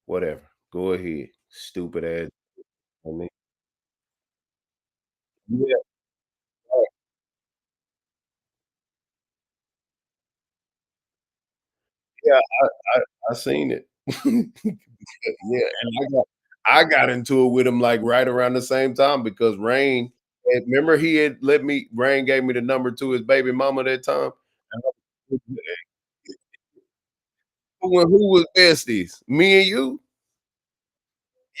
Whatever. Go ahead. Stupid ass. I mean, yeah, yeah, I seen it. Yeah, and I got into it with him like right around the same time because Rain, and remember he had let me Rain gave me the number to his baby mama that time. And I was who was besties? Me and you?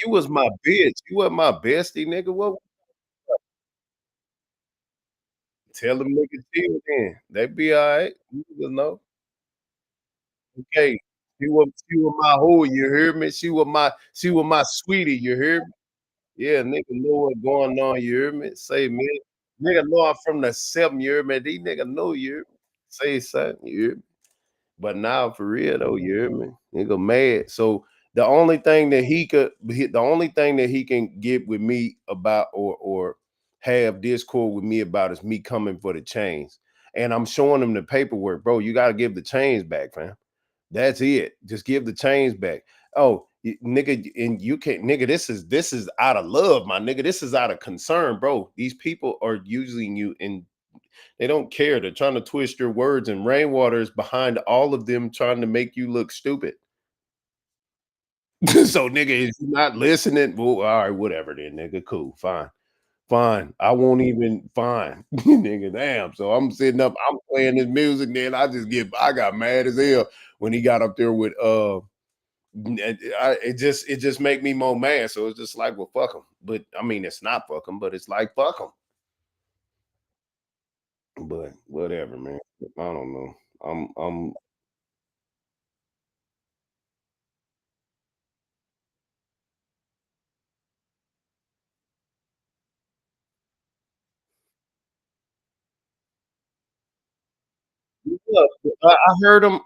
You was my bitch. You wasn't my bestie, nigga. What tell them niggas chill then. They be alright. You niggas know. Okay. She was my whole, you hear me? She was my sweetie, you hear me? Yeah, nigga know what's going on, you hear me? Say, man, nigga know I'm from the 7, you hear me? These nigga know, you hear me? Say something, you hear me? But now for real though, you hear me? Nigga mad. So the only thing that he can get with me about or have discord with me about is me coming for the chains. And I'm showing him the paperwork, bro. You got to give the chains back, fam. That's it. Just give the chains back. Oh, nigga, and you can't, nigga. This is out of love, my nigga. This is out of concern, bro. These people are using you, and they don't care. They're trying to twist your words, and Rainwater is behind all of them, trying to make you look stupid. So, nigga, if you're not listening, well, all right, whatever, then, nigga. Cool, fine. Fine. I won't even fine. Nigga, damn. So I'm sitting up, I'm playing this music, then I got mad as hell when he got up there with it just make me more mad. So it's just like, well, fuck him. But I mean, it's not fuck him, but it's like fuck him. But whatever, man. I don't know. I'm Look, I heard him.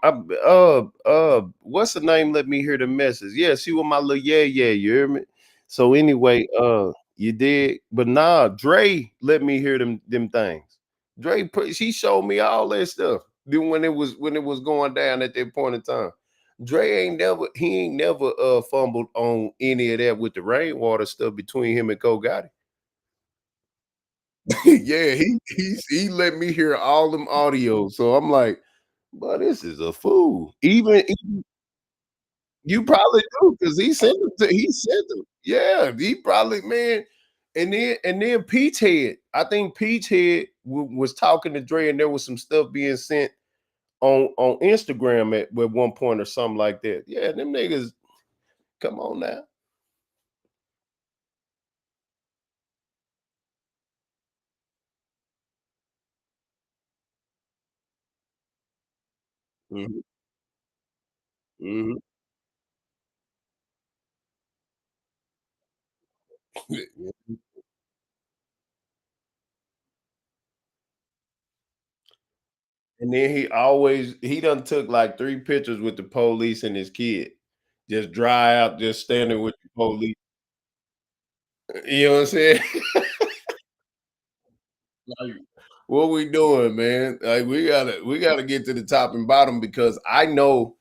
What's the name? Let me hear the message. Yeah, she was my little yeah. You hear me? So anyway, you did, but nah, Dre let me hear them things. She showed me all that stuff. Then when it was going down at that point in time, he ain't never fumbled on any of that with the rainwater stuff between him and Cole Gotti. Yeah, he let me hear all them audios. So I'm like, but this is a fool. Even you probably do because he sent them. Yeah, he probably man. And then Peach Head. I think Peach Head was talking to Dre, and there was some stuff being sent on Instagram at one point or something like that. Yeah, them niggas. Come on now. Mhm, mhm. And then he done took like 3 pictures with the police and his kid. Just dry out, just standing with the police. You know what I'm saying? Like, what we doing, man? Like we gotta get to the top and bottom because I know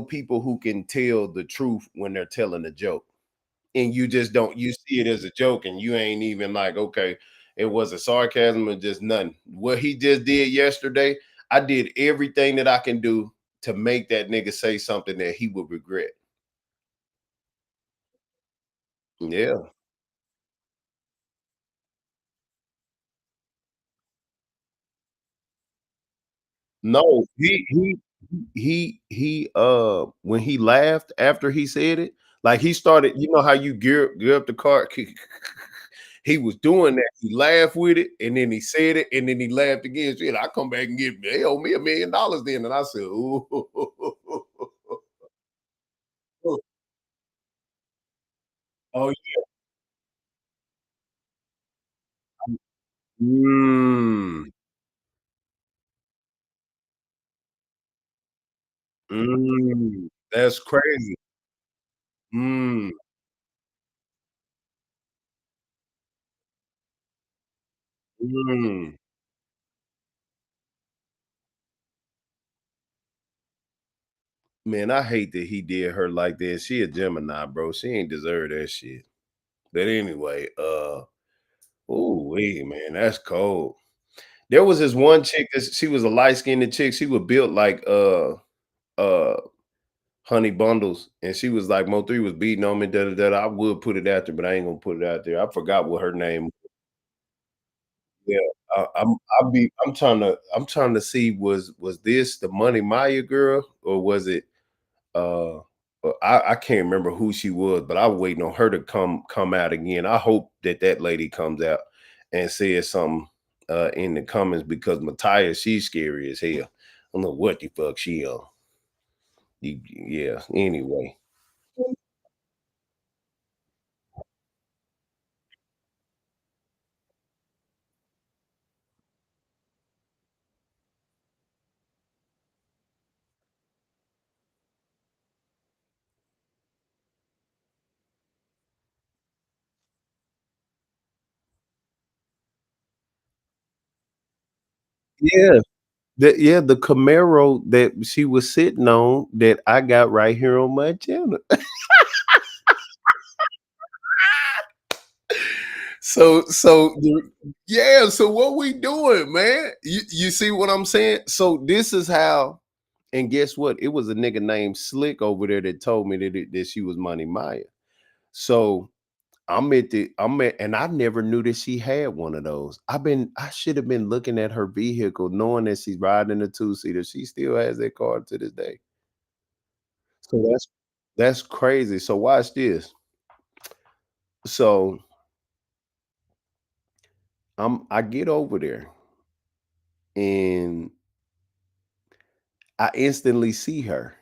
people who can tell the truth when they're telling a joke. And you just don't you see it as a joke and you ain't even like, okay, it was a sarcasm or just nothing. What he just did yesterday, I did everything that I can do to make that nigga say something that he would regret. Yeah. No, when he laughed after he said it, like he started, you know how you gear up the car. he was doing that. He laughed with it, and then he said it, and then he laughed again. Shit, I come back and get they owe me $1 million then, and I said, "Ooh, oh mm, that's crazy. Mm, mm." Man, I hate that he did her like that. She a Gemini, bro. She ain't deserve that shit. But anyway, ooh, wait, man, that's cold. There was this one chick that she was a light-skinned chick. She was built like uh Honey Bundles, and she was like Mo3 was beating on me, da da da. I would put it out there, but I ain't gonna put it out there. I forgot what her name. Yeah, I'm trying to see was this the Money Maya girl or was it uh I can't remember who she was, but I was waiting on her to come out again. I hope that that lady comes out and says something in the comments because Matthias, she's scary as hell. I don't know what the fuck she on. Yeah. Anyway, yeah, the Camaro that she was sitting on that I got right here on my channel. Yeah, so what we doing, man? You see what I'm saying? So this is how, and guess what? It was a nigga named Slick over there that told me that she was Money Maya. So and I never knew that she had one of those. I should have been looking at her vehicle, knowing that she's riding a two-seater. She still has that car to this day. So that's crazy. So watch this. So I get over there and I instantly see her.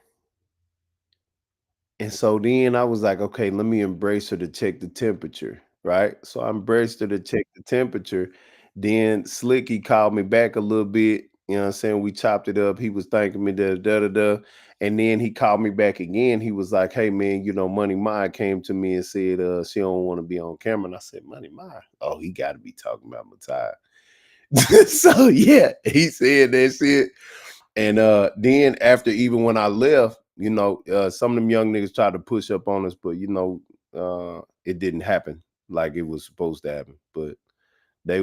And so then I was like, okay, let me embrace her to check the temperature. Right. So I embraced her to check the temperature. Then Slicky called me back a little bit. You know what I'm saying? We chopped it up. He was thanking me, da da da da. And then he called me back again. He was like, hey man, Money Maya came to me and said she don't want to be on camera. And I said, Money Maya. Oh, he gotta be talking about Matai. So yeah, he said that shit. And then after even when I left, some of them young niggas tried to push up on us, but it didn't happen like it was supposed to happen. But they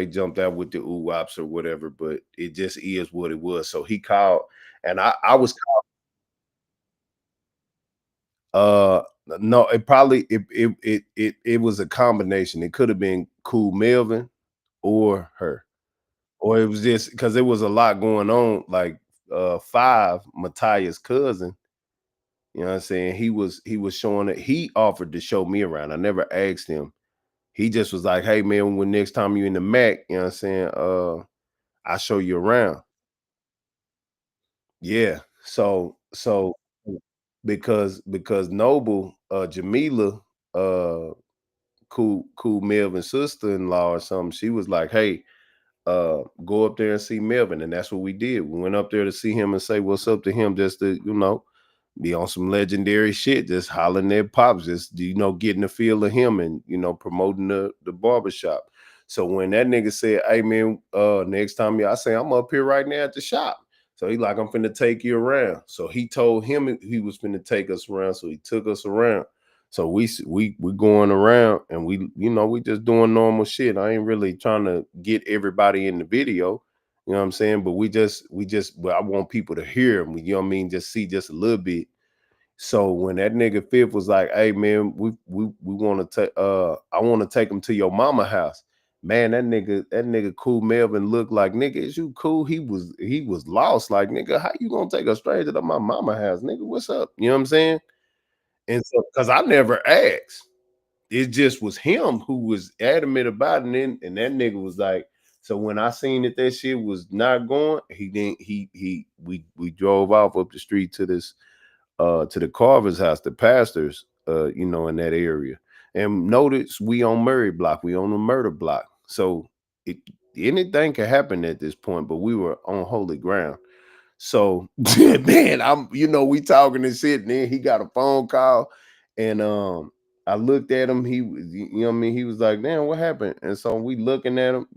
jumped out with the ooh wops or whatever, but it just is what it was. So he called and I was no, it probably it was a combination. It could have been Cool Melvin or her. Or it was just because there was a lot going on, like, Five, Matthias' cousin, you know what I'm saying? He was showing it he offered to show me around. I never asked him. He just was like, "Hey, man, when next time you in the Mac, you know what I'm saying, I'll show you around." Yeah. So because Noble, Jamila, uh, Cool Melvin's sister-in-law or something, she was like, "Hey, go up there and see Melvin." And that's what we did. We went up there to see him and say what's up to him, just to, be on some legendary shit, just hollering at pops, just getting the feel of him and promoting the barbershop. So when that nigga said, hey man, next time I say I'm up here right now at the shop. So he like, I'm finna take you around. So he told him he was finna take us around. So he took us around. So we going around and we just doing normal shit. I ain't really trying to get everybody in the video, you know what I'm saying? But well, I want people to hear him, you know what I mean? Just see just a little bit. So when that nigga Fifth was like, hey man, we want to take I want to take him to your mama house. Man, that nigga Cool Melvin looked like, nigga, is you cool? He was lost. Like, nigga, how you gonna take a stranger to my mama house? Nigga, what's up? You know what I'm saying? And so, because I never asked. it just was him who was adamant about it. And that nigga was like, so when I seen that shit was not going, he didn't we drove off up the street to this to the Carver's house, the pastors, in that area. And notice we on Murray block, we on the murder block. So it, anything can happen at this point, but we were on holy ground. So man, we talking and shit, and then he got a phone call, and I looked at him, he was, what I mean, he was like, damn, what happened? And so we looking at him,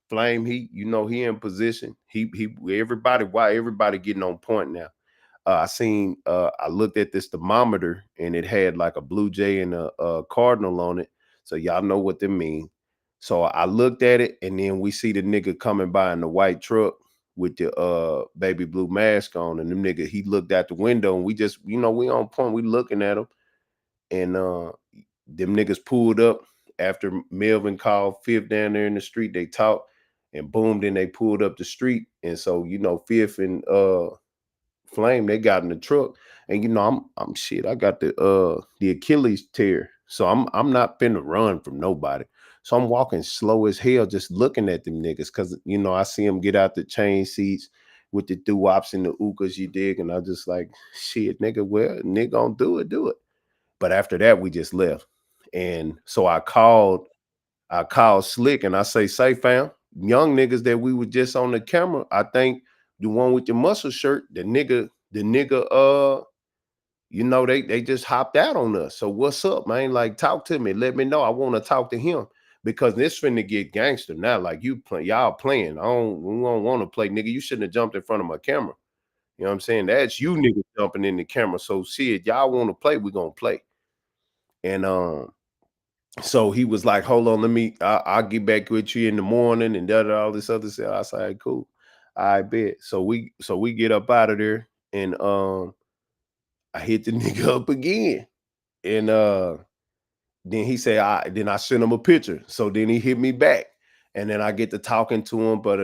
Flame, he in position. He everybody, why everybody getting on point now. I looked at this thermometer and it had like a blue jay and a cardinal on it. So y'all know what they mean. So I looked at it, and then we see the nigga coming by in the white truck with the baby blue mask on, and the nigga, he looked out the window, and we just, we on point, we looking at him, and them niggas pulled up after Melvin called Fifth down there in the street. They talked, and boom, then they pulled up the street. And so, Fifth and Flame, they got in the truck, and I'm shit. I got the Achilles tear, so I'm not finna run from nobody. So I'm walking slow as hell, just looking at them niggas, cause I see them get out the chain seats with the doo-wops and the ookas, you dig, and I just like, shit, nigga, well, nigga, gonna do it. But after that, we just left, and so I called Slick, and I say fam, young niggas that we were just on the camera, I think the one with the muscle shirt, the nigga, they just hopped out on us. So what's up, man? Like, talk to me, let me know. I want to talk to him, because this finna get gangster now. Like, y'all playing. We don't want to play, nigga. You shouldn't have jumped in front of my camera. You know what I'm saying? That's you niggas jumping in the camera. So shit, y'all want to play, we gonna play. And so he was like, hold on, I'll get back with you in the morning, and all this other stuff. I said, cool. I bet. So we get up out of there, and I hit the nigga up again. And then he said, then I sent him a picture. So then he hit me back. And then I get to talking to him, but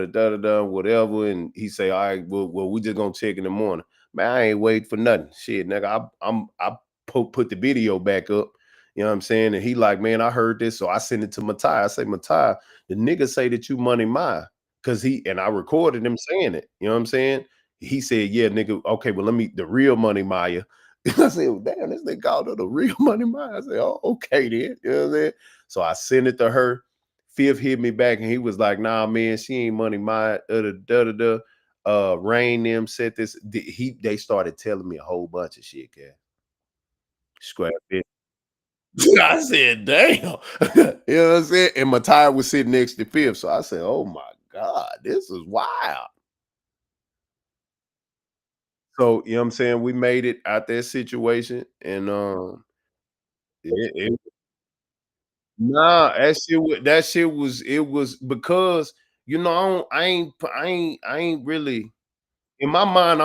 whatever. And he say, all right, well, we just gonna check in the morning. Man, I ain't waiting for nothing. Shit, nigga. I put the video back up. You know what I'm saying? And he like, man, I heard this. So I sent it to Matai. I say, Matai, the nigga say that you money mine. And I recorded him saying it. You know what I'm saying? He said, yeah, nigga, okay, well, the real money Maya. I said, well, damn, this nigga called her the real money Maya. I said, oh, okay then. You know what I'm saying? So I sent it to her. Fifth hit me back, and he was like, nah, man, she ain't money Maya. Rain them said this. They started telling me a whole bunch of shit, cat. Scrap it. I said, damn. You know what I'm saying? And my tire was sitting next to Fifth. So I said, oh my God, this is wild. So, you know what I'm saying? We made it out that situation, and it nah, that shit was it was because I ain't really, in my mind,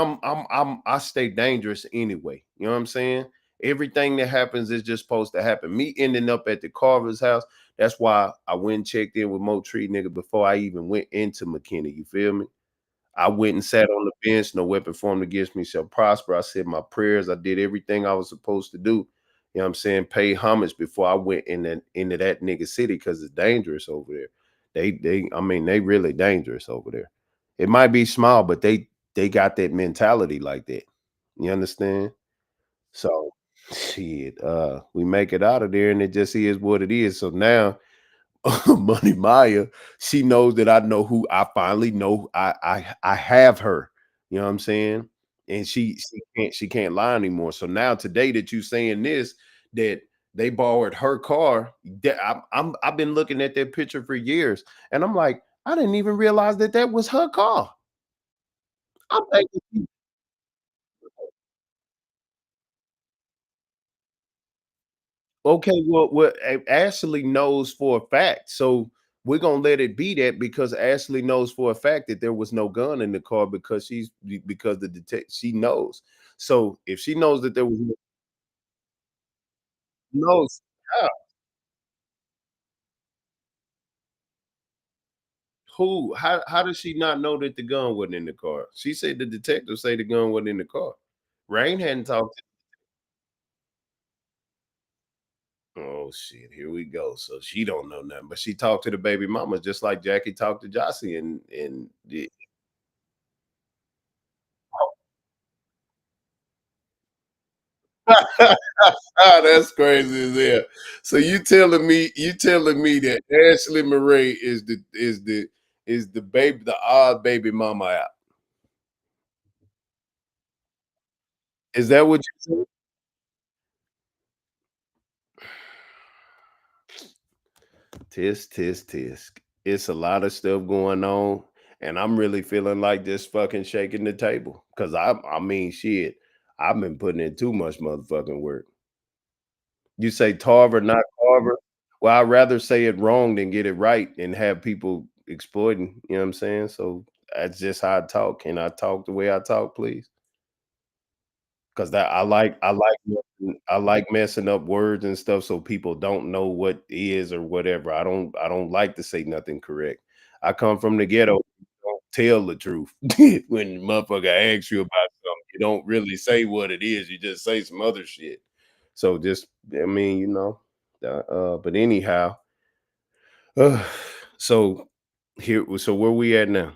I stay dangerous anyway. You know what I'm saying? Everything that happens is just supposed to happen. Me ending up at the Carver's house, that's why I went and checked in with Mo3’, nigga, before I even went into McKinney. You feel me? I went and sat on the bench. No weapon formed against me shall prosper. I said my prayers. I did everything I was supposed to do. You know what I'm saying? Pay homage before I went into that nigga city, because it's dangerous over there. They really dangerous over there. It might be small, but they got that mentality like that. You understand? So shit, we make it out of there, and it just is what it is. So now Money Maya, she knows that I know who, I finally know I have her. You know what I'm saying? And she can't lie anymore. So now today that you saying this, that they borrowed her car, that I've been looking at that picture for years, and I'm like, I didn't even realize that was her car. I'm thinking, okay, well, Ashley knows for a fact, so we're gonna let it be that, because Ashley knows for a fact that there was no gun in the car, because the detect she knows. So if she knows that there was no, yeah, how does she not know that the gun wasn't in the car? She said the detective say the gun wasn't in the car. Rain hadn't talked. Oh shit, here we go. So she don't know nothing, but she talked to the baby mama just like Jackie talked to Jossie, and that's crazy as hell. So you telling me that Ashley Murray is the baby, the odd baby mama out. Is that what you said? Tisk, tisk, tisk. It's a lot of stuff going on, and I'm really feeling like just fucking shaking the table. Cause I mean, shit, I've been putting in too much motherfucking work. You say Tarver, not Carver. Well, I'd rather say it wrong than get it right and have people exploiting. You know what I'm saying? So that's just how I talk. Can I talk the way I talk, please? Because that I like messing up words and stuff so people don't know what is or whatever. I don't like to say nothing correct. I come from the ghetto. You don't tell the truth. When motherfucker asks you about something, you don't really say what it is. You just say some other shit. So just I mean, but anyhow, uh, so so where we at now?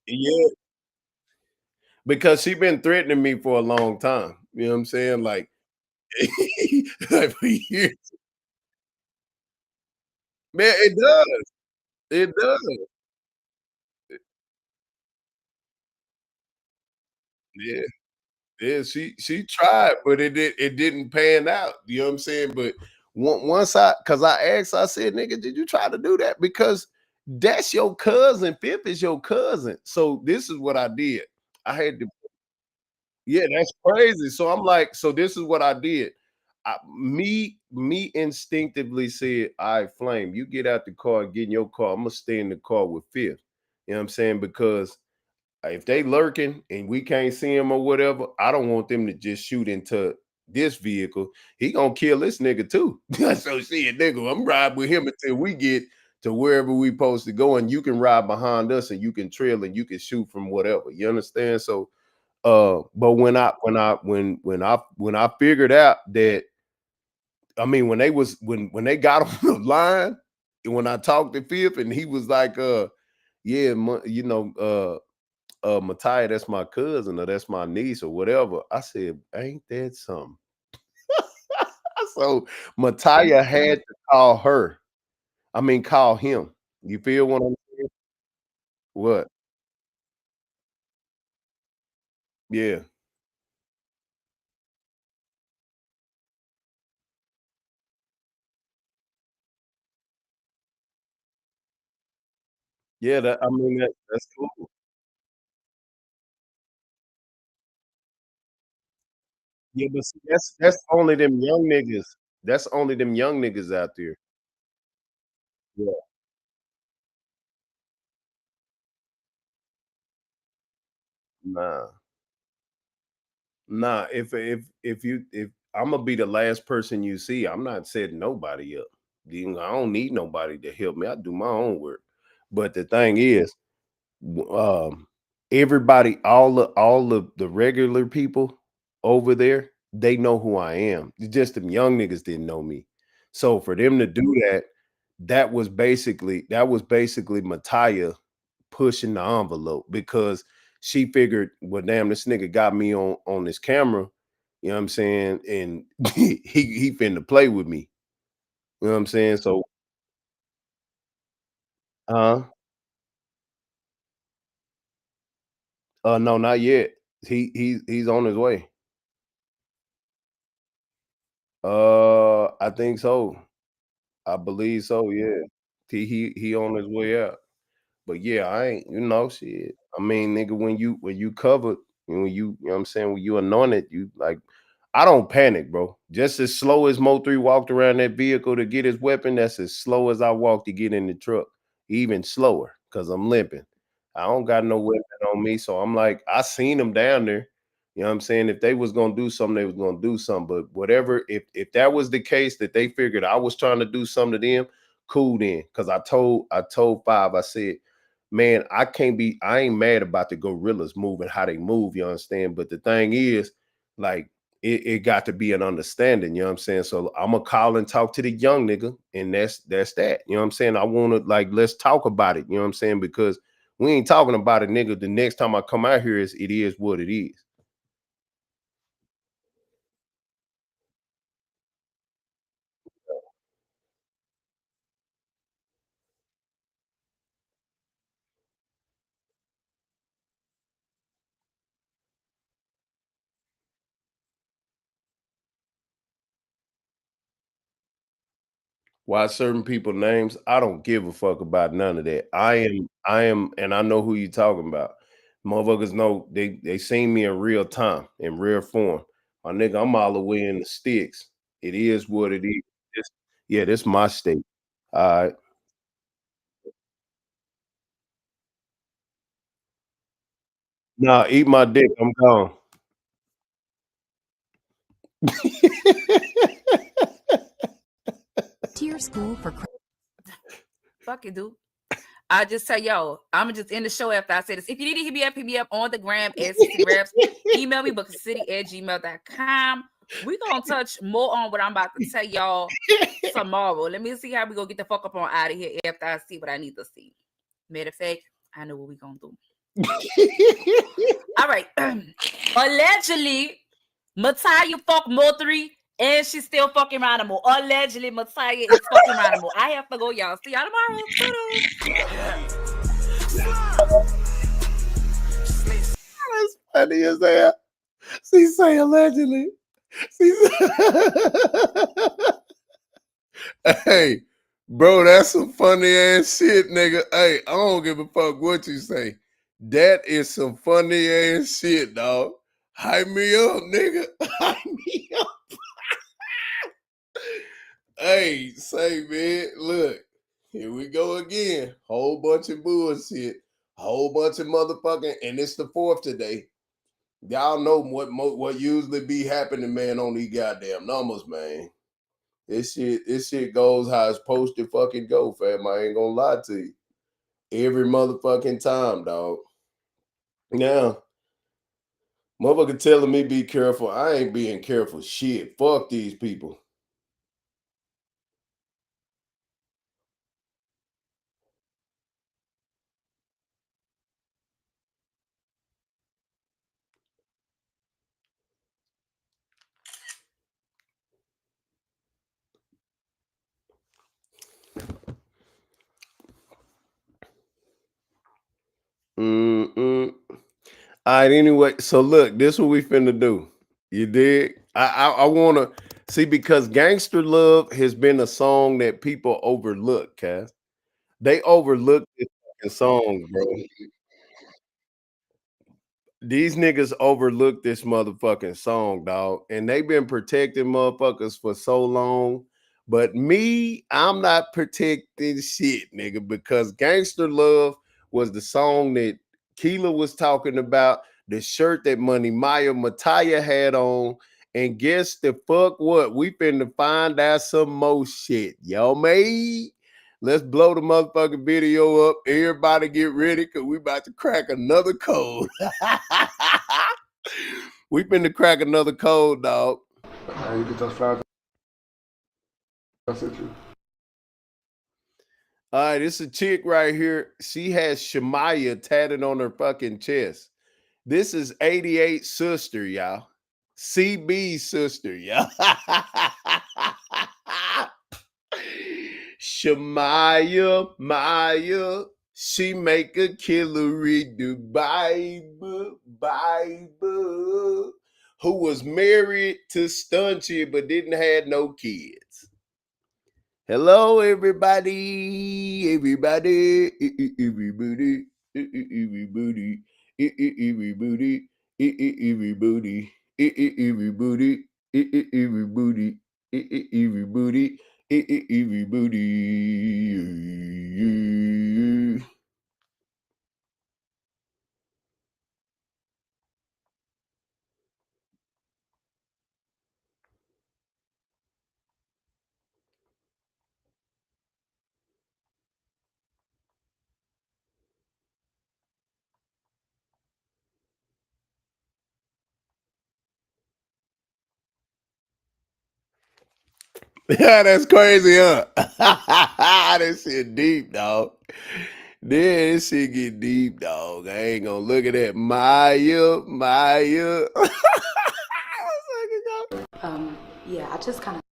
Yeah, because she been threatening me for a long time. You know what I'm saying? Like, like for years. Man, it does. It does. Yeah. Yeah, she tried, but it didn't pan out. You know what I'm saying? But once because I asked, I said, "Nigga, did you try to do that?" Because that's your cousin. Fifth is your cousin. So this is what I did. I had to. Yeah, that's crazy. So I'm like, so this is what I did. Me instinctively said, "All right, Flame, you get out the car, get in your car. I'm gonna stay in the car with Fifth." You know what I'm saying? Because if they lurking and we can't see him or whatever, I don't want them to just shoot into this vehicle. He gonna kill this nigga too. So shit, nigga, I'm riding with him until we get to wherever we supposed to go, and you can ride behind us and you can trail and you can shoot from whatever. You understand? So but when I figured out that I mean when they got on the line, and when I talked to Fifth and he was like, yeah, Matia, that's my cousin or that's my niece or whatever. I said, ain't that something? So Matia had to call her. I mean, call him. You feel what I'm saying? What? Yeah. Yeah, that's cool. Yeah, but see, that's only them young niggas. That's only them young niggas out there. Yeah. Nah. Nah, if I'm gonna be the last person you see, I'm not setting nobody up. I don't need nobody to help me. I do my own work. But the thing is, everybody, all the regular people over there, they know who I am. It's just them young niggas didn't know me. So for them to do that, that was basically Mattia pushing the envelope because she figured, well, damn, this nigga got me on this camera, you know what I'm saying? And he finna play with me. You know what I'm saying? So no, not yet. He's on his way. I think so. I believe so, yeah. He on his way out. But yeah, I ain't, shit. I mean, nigga, when you covered, you know what I'm saying, when you anointed, you like I don't panic, bro. Just as slow as Mo3 walked around that vehicle to get his weapon, that's as slow as I walk to get in the truck. Even slower, because I'm limping. I don't got no weapon on me. So I'm like, I seen him down there. You know what I'm saying? If they was gonna do something, they was gonna do something. But whatever, if that was the case that they figured I was trying to do something to them, cool then. Cause I told Five, I said, man, I ain't mad about the gorillas moving how they move, you understand? But the thing is, like, it got to be an understanding, you know what I'm saying? So I'm gonna call and talk to the young nigga, and that's that. You know what I'm saying? I wanna, like, let's talk about it, you know what I'm saying? Because we ain't talking about it, nigga. The next time I come out here, it is what it is. Why certain people names, I don't give a fuck about none of that. I am, and I know who you talking about. Motherfuckers know they seen me in real time, in real form. My nigga, I'm all the way in the sticks. It is what it is. Yeah, this my state. All right. Nah, eat my dick. I'm gone. To your school for Fuck it, dude. I just tell y'all, I'm just in the show after I say this. If you need to hit me up on the gram at City Raps. Email me, bookcity@gmail.com. We're gonna touch more on what I'm about to tell y'all tomorrow. Let me see how we gonna get the fuck up on out of here after I see what I need to see. Matter of fact, I know what we're gonna do. All right. Allegedly, Mataya fucked Mo3, and she's still fucking Ranimo. Allegedly, Mataya is fucking Ranimo. I have to go, y'all. See y'all tomorrow. That's funny as hell. She say allegedly. She hey, bro, that's some funny ass shit, nigga. Hey, I don't give a fuck what you say. That is some funny ass shit, dog. Hype me up, nigga. Hype me up. Hey, say, man, look, here we go again. Whole bunch of bullshit. Whole bunch of motherfucking, and it's the fourth today. Y'all know what usually be happening, man, on these goddamn numbers, man. This shit goes how it's supposed to fucking go, fam. I ain't gonna lie to you. Every motherfucking time, dog. Now, motherfucker telling me be careful. I ain't being careful. Shit. Fuck these people. Mm-mm. All right, anyway. So look, this what we finna do. You dig? I wanna see, because Gangster Love has been a song that people overlook, Cass. They overlook this fucking song, bro. These niggas overlooked this motherfucking song, dog, and they've been protecting motherfuckers for so long. But me, I'm not protecting shit, nigga, because Gangster Love was the song that Keela was talking about, the shirt that Money Maya Mataya had on. And guess the fuck what? We finna find out some more shit. Yo, mate. Let's blow the motherfucking video up. Everybody get ready, because we about to crack another code. We finna crack another code, dog. You get those flowers I sent you. All right, it's a chick right here. She has Shemaya tatted on her fucking chest. This is 88 sister, y'all. CB's sister, y'all. Shemaya, Maya, she make a killer read the Bible, who was married to Stunchy but didn't have no kids. Hello, everybody, everybody, everybody, everybody, everybody, everybody, everybody, everybody, everybody, everybody. Yeah, that's crazy, huh? That shit deep, dog. This shit get deep, dog. I ain't gonna look at that. Maya. Yeah, I just kind of.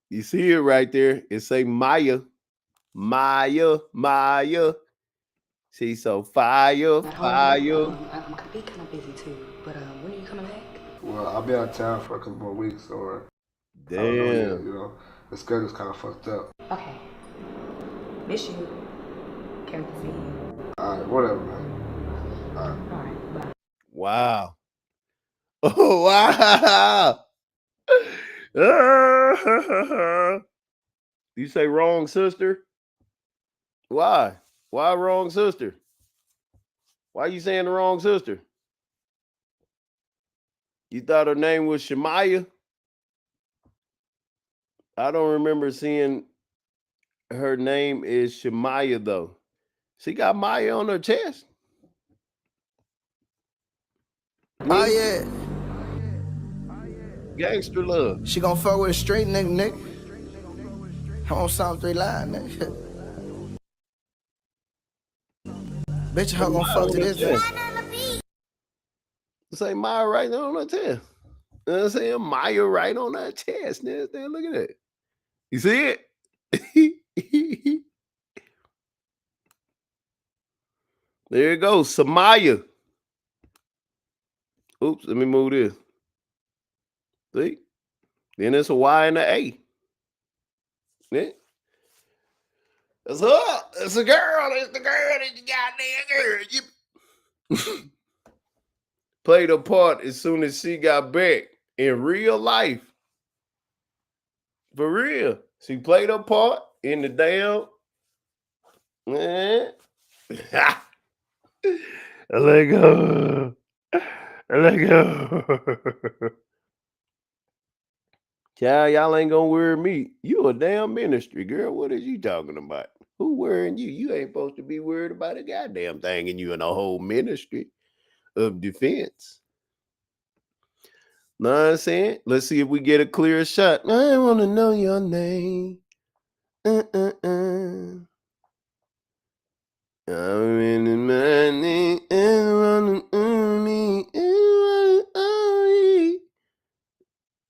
You see it right there. It say Maya. She's so fire. At home. I'm gonna be kind of busy too. But when are you coming back? Well, I'll be out of town for a couple more weeks, or I don't know yet. Damn. You know, the schedule's kind of fucked up. Okay. Miss you. Can't wait to see you. All right, whatever, man. All right. All right. Bye. Wow. Oh, wow. You say wrong sister? Why? Why wrong sister? Why you saying the wrong sister? You thought her name was Shemaya? I don't remember seeing her name is Shemaya though. She got Maya on her chest. Oh yeah, Gangster love. she gon' fuck with a straight nigga. I'm on South 3 Line, nigga. Bitch, how gon' fuck to this bitch? Say Maya right on her chest. You know what I'm saying? Maya right on her chest. Look at that. You see it? There it goes. Samaya. Oops, let me move this. See? Then it's a Y and an A. Yeah. That's her. It's a girl. It's the girl. It's the goddamn girl. You played a part as soon as she got back in real life. For real. She played a part in the damn. Let go. Let go. Child, y'all ain't gonna wear me. You a damn ministry, girl. What is you talking about? Who wearing you? You ain't supposed to be worried about a goddamn thing, and you in a whole ministry of defense. Know what I'm saying? Let's see if we get a clear shot. I want to know your name. I'm in the money.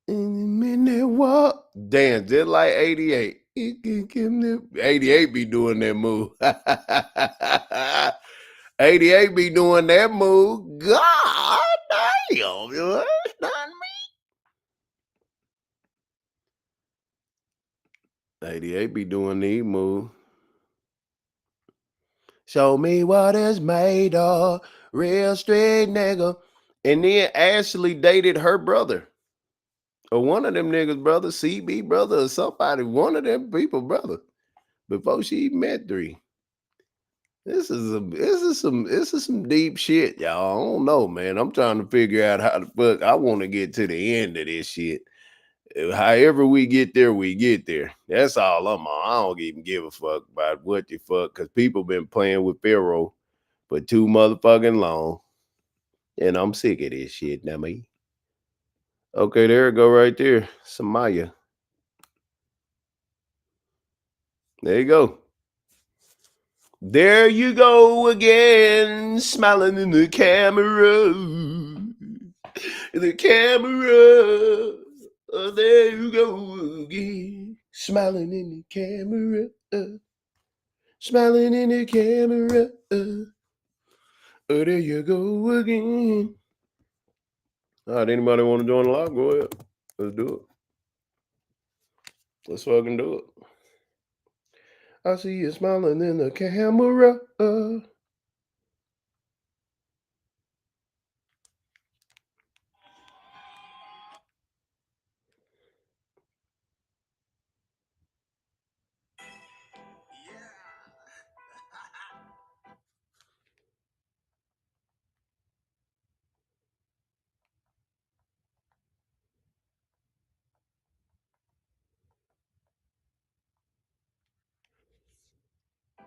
In a minute, what? Damn, just like 88. 88 be doing that move. 88 be doing that move. God damn, it's not me. 88 be doing these moves. Show me what it's made of. Real street nigga. And then Ashley dated her brother. Or one of them niggas' brother, CB brother, or somebody, one of them people, brother, before she met 3. This is some deep shit, y'all. I don't know, man. I'm trying to figure out how the fuck I want to get to the end of this shit. However we get there, we get there. That's all I'm on. I don't even give a fuck about what the fuck, because people been playing with Pharaoh for too motherfucking long. And I'm sick of this shit, now me. Okay, there it go right there. Samaya. There you go. There you go again, smiling in the camera. The camera. Oh, there you go again, smiling in the camera. Smiling in the camera. Oh, there you go again. All right, anybody want to join the live? Go ahead. Let's do it. Let's fucking do it. I see you smiling in the camera.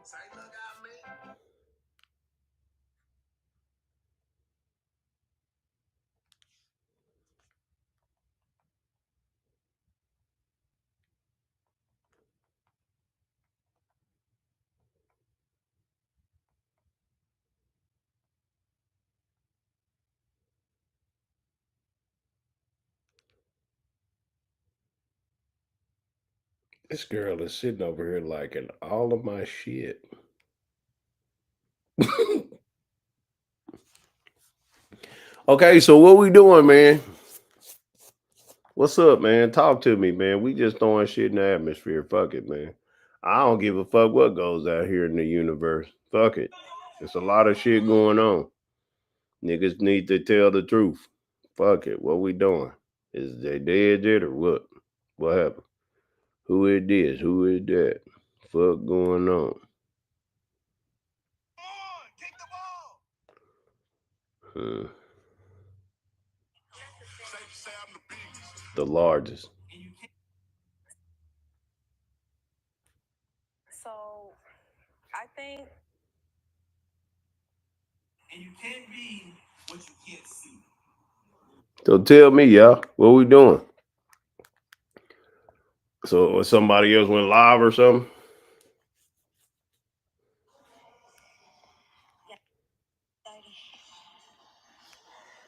Say, look out, man. This girl is sitting over here liking all of my shit. Okay, so what we doing, man? What's up, man? Talk to me, man. We just throwing shit in the atmosphere. Fuck it, man. I don't give a fuck what goes out here in the universe. Fuck it. There's a lot of shit going on. Niggas need to tell the truth. Fuck it. What we doing? Is they dead yet or what? What happened? Who it is? Who is that? Fuck going on? The largest. So, I think. And you can't be what you can't see. So tell me, y'all, what we doing? So somebody else went live or something?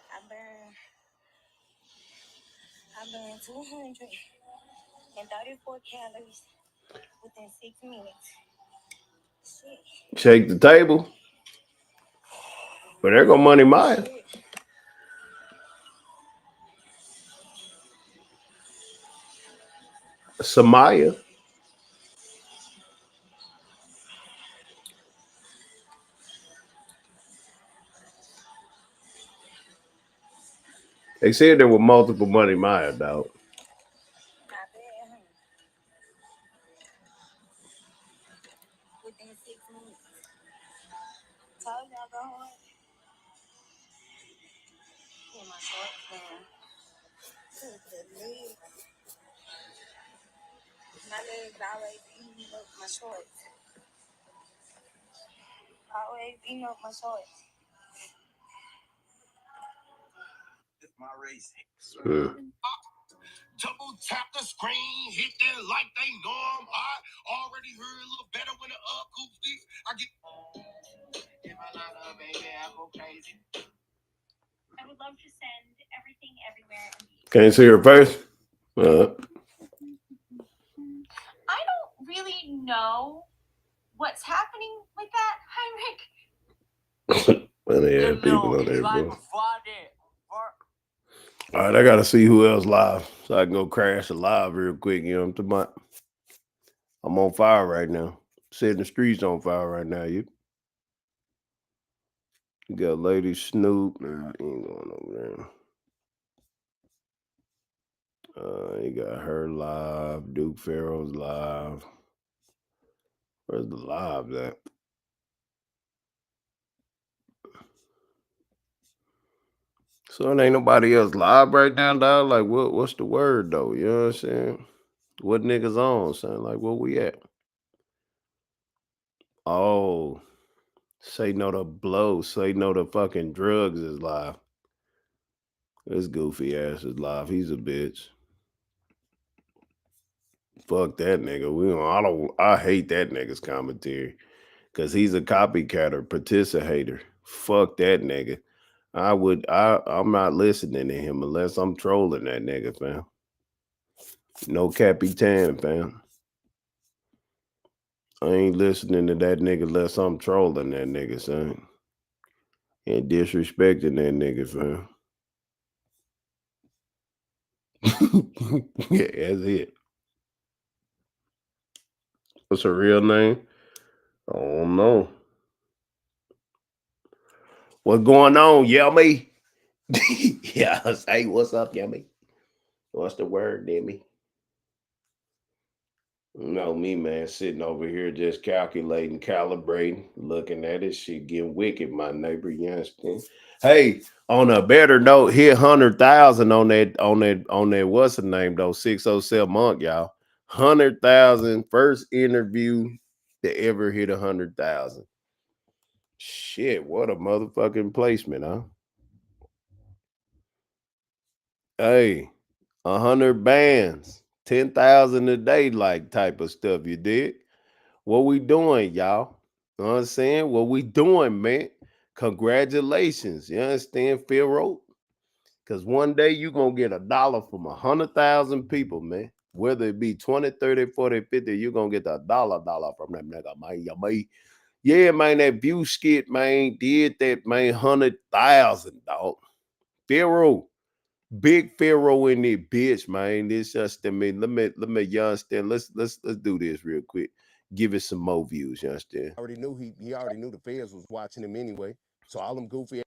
I burned 234 calories within 6 minutes. Shit. Shake the table. But there go Money Maya. Samaya. They said there were multiple Money Maya, dog. Within 6 minutes. Told y'all go hard. In my shorts, man. My legs always eating up my shorts. Always eating up my shorts. It's my race. Double tap the screen, hit that like they know I'm hot. Already heard a little better when the acoustics. I get. If I not up, baby, I go crazy. I would love to send everything everywhere. Can't see her face. I don't really know what's happening with that, Heinrich. Well, they have people on there, bro. All right, I gotta see who else live, so I can go crash a live real quick. You know what I'm talking about? I'm on fire right now. Setting the streets on fire right now. You got Lady Snoop. Nah, he ain't going over there. You got her live. Duke Farrell's live. Where's the live at? So it ain't nobody else live right now, dog. Like, what's the word though? You know what I'm saying? What niggas on, son? Like, where we at? Oh, say no to blow. Say no to fucking drugs is live. This goofy ass is live. He's a bitch. Fuck that nigga. I hate that nigga's commentary. Cause he's a copycatter, participator. Fuck that nigga. I'm not listening to him unless I'm trolling that nigga, fam. No Capitan, fam. I ain't listening to that nigga unless I'm trolling that nigga, son. And disrespecting that nigga, fam. Yeah, that's it. What's her real name? I don't know. What's going on, Yummy? Yeah, hey, what's up, Yummy? What's the word, Demi? No, me, man, sitting over here just calculating, calibrating, looking at it. Shit getting wicked, my neighbor. You understand? Hey, on a better note, hit 100,000 on that. What's the name though? 607 Monk, y'all. 100,000 first interview to ever hit 100,000. Shit, what a motherfucking placement, huh? Hey, 100 bands, 10,000 a day, like type of stuff. You did. What we doing, y'all? You know what I'm saying? What we doing, man? Congratulations. You understand, Phil wrote? Because one day you gonna get $1 from 100,000 people, man. Whether it be 20, 30, 40, 50, you're gonna get a dollar from that nigga, man. Yeah, man, that view skit, man, did that, man, 100,000, dog. Pharaoh, big Pharaoh in there, bitch, man. This just, I mean, let me, you understand? Let's do this real quick. Give it some more views, you understand? He already knew the feds was watching him anyway. So all them goofy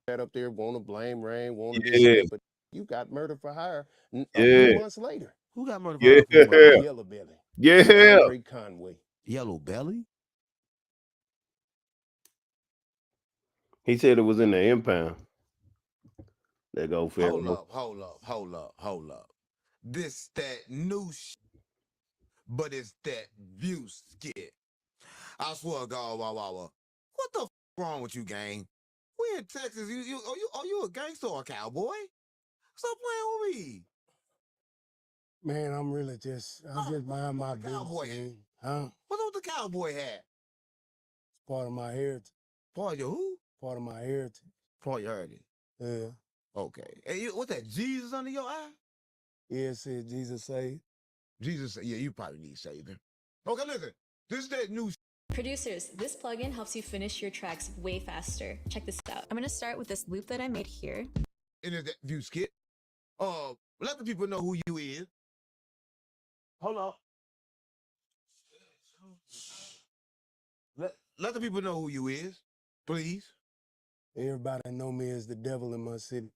ass up there want to blame Rain, want this Yeah, shit, but you got murder for hire a few yeah, months later. Who got murdered for yeah, a few months later? Yellow Belly, yeah. Andre Conway. Yellow Belly? He said it was in the impound. There go Pharaoh. Hold up. This that new but it's that view skit. I swear to God, what the wrong with you, gang? We in Texas. You a gangster or a cowboy? Stop playing with me. Man, I'm really just mind my business. Cowboy. Man. Huh? What's up with the cowboy hat? It's part of my heritage. Part of your who? Part of my heritage. Part of your heritage. Yeah. Okay. Hey, what's that? Jesus under your eye? Yeah, it said Jesus saved. Jesus, yeah, you probably need saving. Okay, listen. This is that new Producers, this plugin helps you finish your tracks way faster. Check this out. I'm gonna start with this loop that I made here. in that view skit. Let the people know who you is. Hold on. Let the people know who you is, please. Everybody know me as the devil in my city.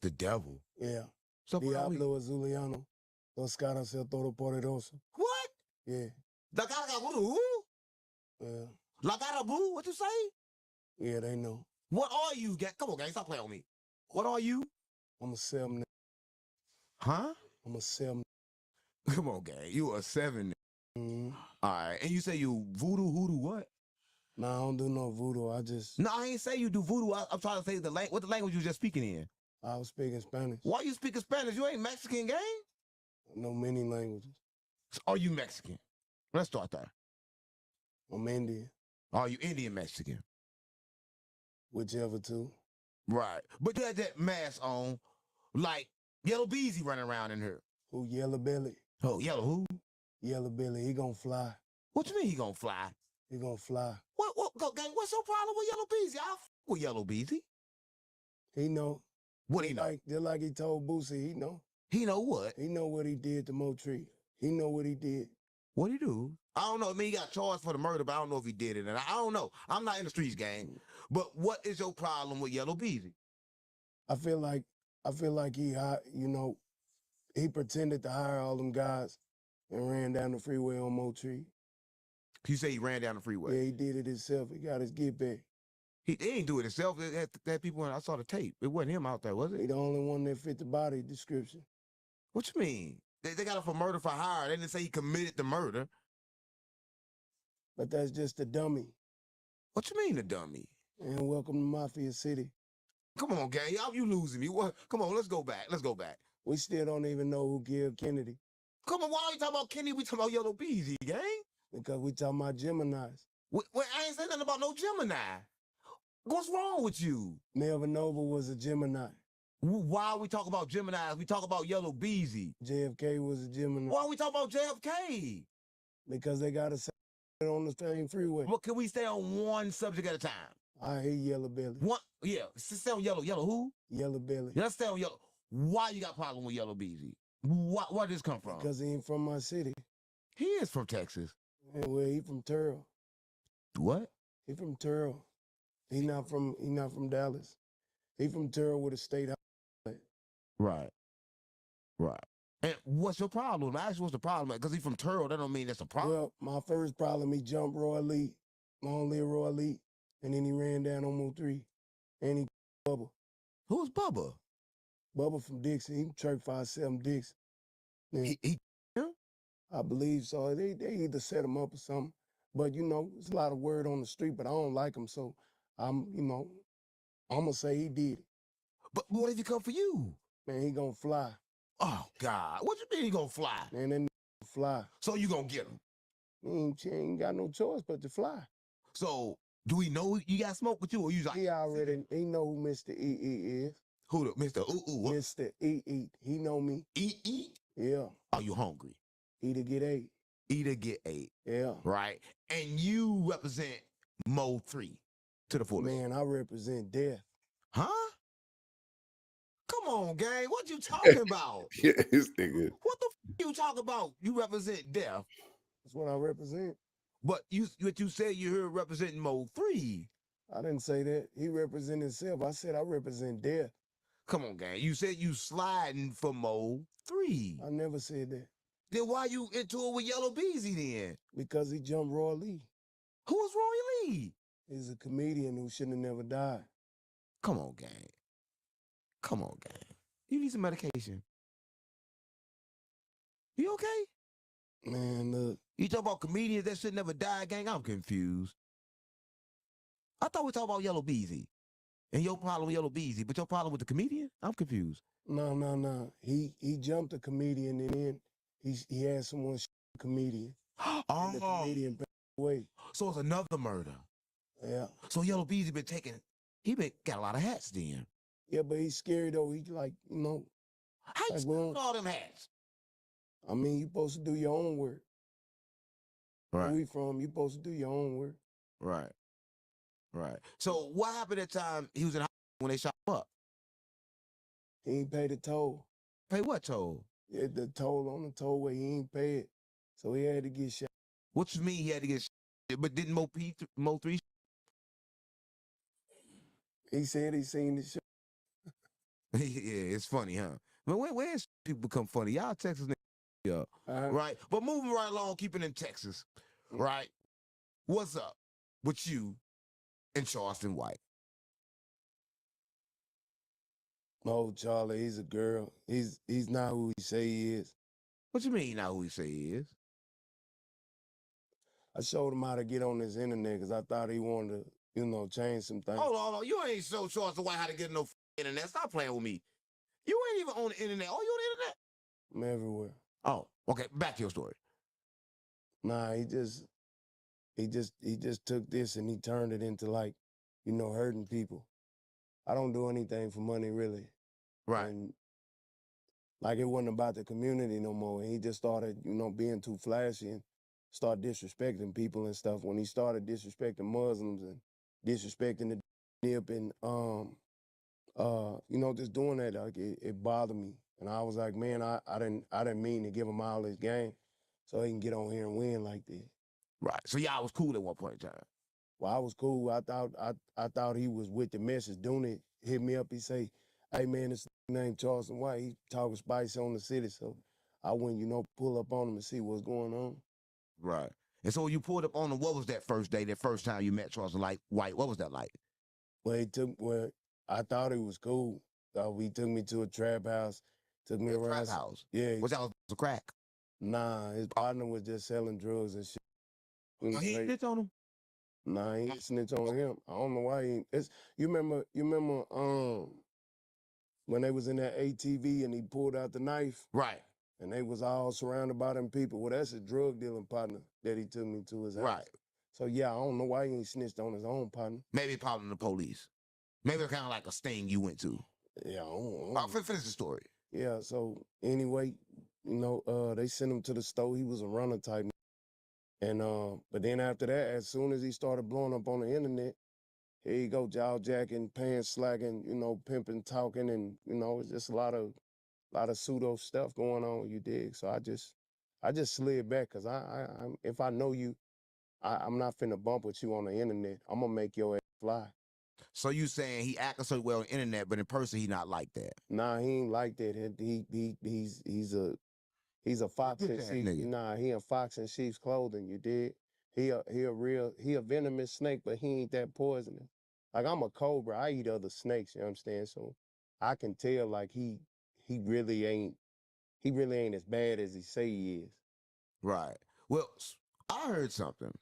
The devil? Yeah. So Diablo Azuliano. Los caras el todo poderoso. What? Yeah. La cara who? Yeah. La cara boo? What you say? Yeah, they know. What are you, gang? Come on, gang, stop playing with me. What are you? I'm a 7. Huh? I'm a 7. Come on, gang. You a 7. Mm-hmm. All right. And you say you voodoo what? No, I don't do no voodoo. I just... No, I ain't say you do voodoo. I'm trying to say what the language you just speaking in. I was speaking Spanish. Why you speaking Spanish? You ain't Mexican, gang? I know many languages. So are you Mexican? Let's start there. I'm Indian. Are you Indian Mexican? Whichever two. Right. But you had that mask on, like Yellow Beezy running around in here. Who, Yellow Belly? Oh, Yellow who? Yellow Belly. He gonna fly. What you mean he gonna fly? He gonna fly. Gang, what's your problem with Yellow Beezy? I'll with Yellow Beezy. He know. What he know? Just like he told Boosie, he know. He know what? He know what he did to Mo3’s. He know what he did. What he do? I don't know. I mean, he got charged for the murder, but I don't know if he did it. And I don't know. I'm not in the streets, gang. But what is your problem with Yellow Beezy? I feel like he, he pretended to hire all them guys and ran down the freeway on Mo3’s. You say he ran down the freeway? Yeah, he did it himself. He got his get back. He ain't do it himself. That people, I saw the tape. It wasn't him out there, was it? He the only one that fit the body description. What you mean? They got him for murder for hire. They didn't say he committed the murder. But that's just a dummy. What you mean a dummy? And welcome to Mafia City. Come on, gang. You losing me. What? Come on, let's go back. We still don't even know who killed Kennedy. Come on, why are you talking about Kennedy? We talking about Yellow Beezy, gang? Because we talking about Geminis. I ain't saying nothing about no Gemini. What's wrong with you? Melvin Noble was a Gemini. Why are we talking about Geminis? We talk about Yellow Beezy. JFK was a Gemini. Why are we talking about JFK? Because they got to say it on the same freeway. Well, can we stay on one subject at a time? I hate Yellow Belly. What? Yeah, stay on Yellow. Yellow who? Yellow Belly. Yeah, let's stay on Yellow. Why you got a problem with Yellow Beezy? Where did this come from? Because he ain't from my city. He is from Texas. And well, he from Turl. What? He from Turl. He not from Dallas. He from Turl with a state house. Right. And what's your problem? I asked you what's the problem. Because he from Turl, that don't mean that's a problem. Well, my first problem, he jumped Roy Lee, long live Roy Lee, and then he ran down on Mo3, and he Bubba. Who's Bubba? Bubba from Dixie. He church 57 Dixie. He I believe so. They either set him up or something. But, there's a lot of word on the street, but I don't like him, so I'm going to say he did it. But what if he come for you? Man, he gonna fly. Oh, God. What you mean he gonna fly? Man, that fly. So you gonna get him? He ain't got no choice but to fly. So, do we know you got smoke with you, or you like... He know who Mr. E.E. is. Who, Mr. Ooh? Mr. E.E. He know me. E.E.? Yeah. Are you hungry? Eat or get ate. Eat or get ate. Yeah. Right? And you represent Mo3 to the fullest. Man, I represent death. Huh? Come on, gang. What you talking about? Yeah, this nigga. What the you talking about? You represent death. That's what I represent. But what you said you heard representing Mo3. I didn't say that. He represented himself. I said I represent death. Come on, gang. You said you sliding for Mo3. I never said that. Then why you into it with Yellow Beezy then? Because he jumped Roy Lee. Who was Roy Lee? He's a comedian who shouldn't have never died. Come on, gang. Come on, gang. You need some medication. You okay? Man, look. You talk about comedians that should never die, gang? I'm confused. I thought we talked about Yellow Beezy. And your problem with Yellow Beezy, but your problem with the comedian? I'm confused. No. He jumped a comedian and then he had someone shoot a comedian. Oh. And the comedian passed away. So it's another murder. Yeah. So Yellow Beezy got a lot of hats then. Yeah, but he's scary though. He like, you know. How you spell all them hats? I mean, you supposed to do your own work. Right. Where we from, you supposed to do your own work. Right. Right. So what happened at the time he was in hospital when they shot him up? He ain't paid the toll. Pay what toll? Yeah, the toll on the tollway, he ain't pay it. So he had to get shot. What you mean he had to get shot? But didn't Mo3? He said he seen the show. Yeah, it's funny, huh? But where's people become funny? Y'all Texas niggas, yeah. Right? But moving right along, keeping in Texas, right? What's up with you and Charleston White? Oh, Charlie, he's a girl. He's not who he say he is. What you mean he's not who he say he is? I showed him how to get on this internet because I thought he wanted to, you know, change some things. Hold on. You ain't show Charleston White how to get no internet. Stop playing with me. You ain't even on the internet. Oh, you on the internet? I'm everywhere. Oh, okay. Back to your story. Nah, he just took this and he turned it into like, you know, hurting people. I don't do anything for money, really. Right. And like it wasn't about the community no more. And he just started, you know, being too flashy and start disrespecting people and stuff. When he started disrespecting Muslims and disrespecting the nip and you know, just doing that, like it bothered me. And I was like, man, I didn't mean to give him all this game so he can get on here and win like that. Right. So y'all was cool at one point in time. Well, I was cool. I thought he was with the message. Dooney hit me up. He say, hey man, this named Charleston White. He talking spicy on the city. So I went, you know, pull up on him and see what's going on. Right. And so you pulled up on him. What was that first day, that first time you met Charleston White? What was that like? Well, I thought he was cool. He took me to a trap house. Took me around. Trap house? Yeah. Was that a crack? Nah, his partner was just selling drugs and shit. Oh, he snitched on him? Nah, he ain't snitch on him. I don't know why he ain't. You remember when they was in that ATV and he pulled out the knife? Right. And they was all surrounded by them people. Well, that's his drug dealing partner that he took me to his house. Right. So yeah, I don't know why he ain't snitched on his own partner. Maybe probably the police. Maybe kind of like a sting you went to. Yeah, I don't know. I'll finish the story. Yeah, so anyway, you know, they sent him to the store. He was a runner type. And but then after that, as soon as he started blowing up on the internet, here you go, jaw jacking, pants slacking, you know, pimping, talking, and you know, it's just a lot of pseudo stuff going on. You dig? So I just slid back because I'm if I know you, I'm not finna bump with you on the internet. I'm gonna make your ass fly. So you saying he acting so well on the internet, but in person he not like that? Nah, he ain't like that. He's a fox in sheep's. Nah, he in fox in sheep's clothing. You dig? He a venomous snake, but he ain't that poisonous. Like I'm a cobra. I eat other snakes. You understand? So I can tell like he really ain't as bad as he say he is. Right. Well, I heard something,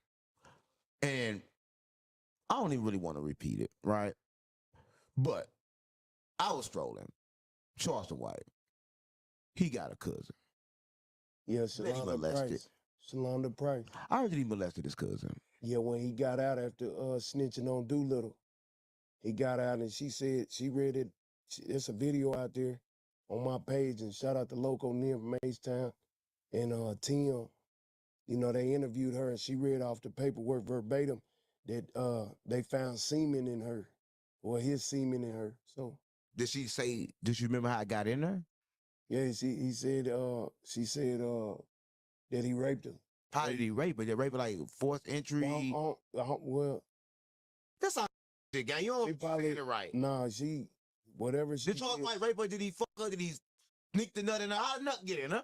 and I don't even really want to repeat it, right? But I was strolling. Charleston White. He got a cousin. Yeah, Shalonda Price. Shalonda Price. I heard that he molested his cousin. Yeah, when he got out after snitching on Doolittle, he got out and she said she read it. There's a video out there on my page, and shout out to Loco near Macestown and Tim. You know, they interviewed her and she read off the paperwork verbatim that they found semen in her, or his semen in her. So Did she say, did you remember how I got in there? yeah, she said that he raped her. How did he rape her? Did he rape her like forced entry? Well, That's all shit, gang. You don't probably it right. Nah, whatever she Did Charles White rape her? Did he fuck her? Did he sneak the nut in her? How did nut get in her?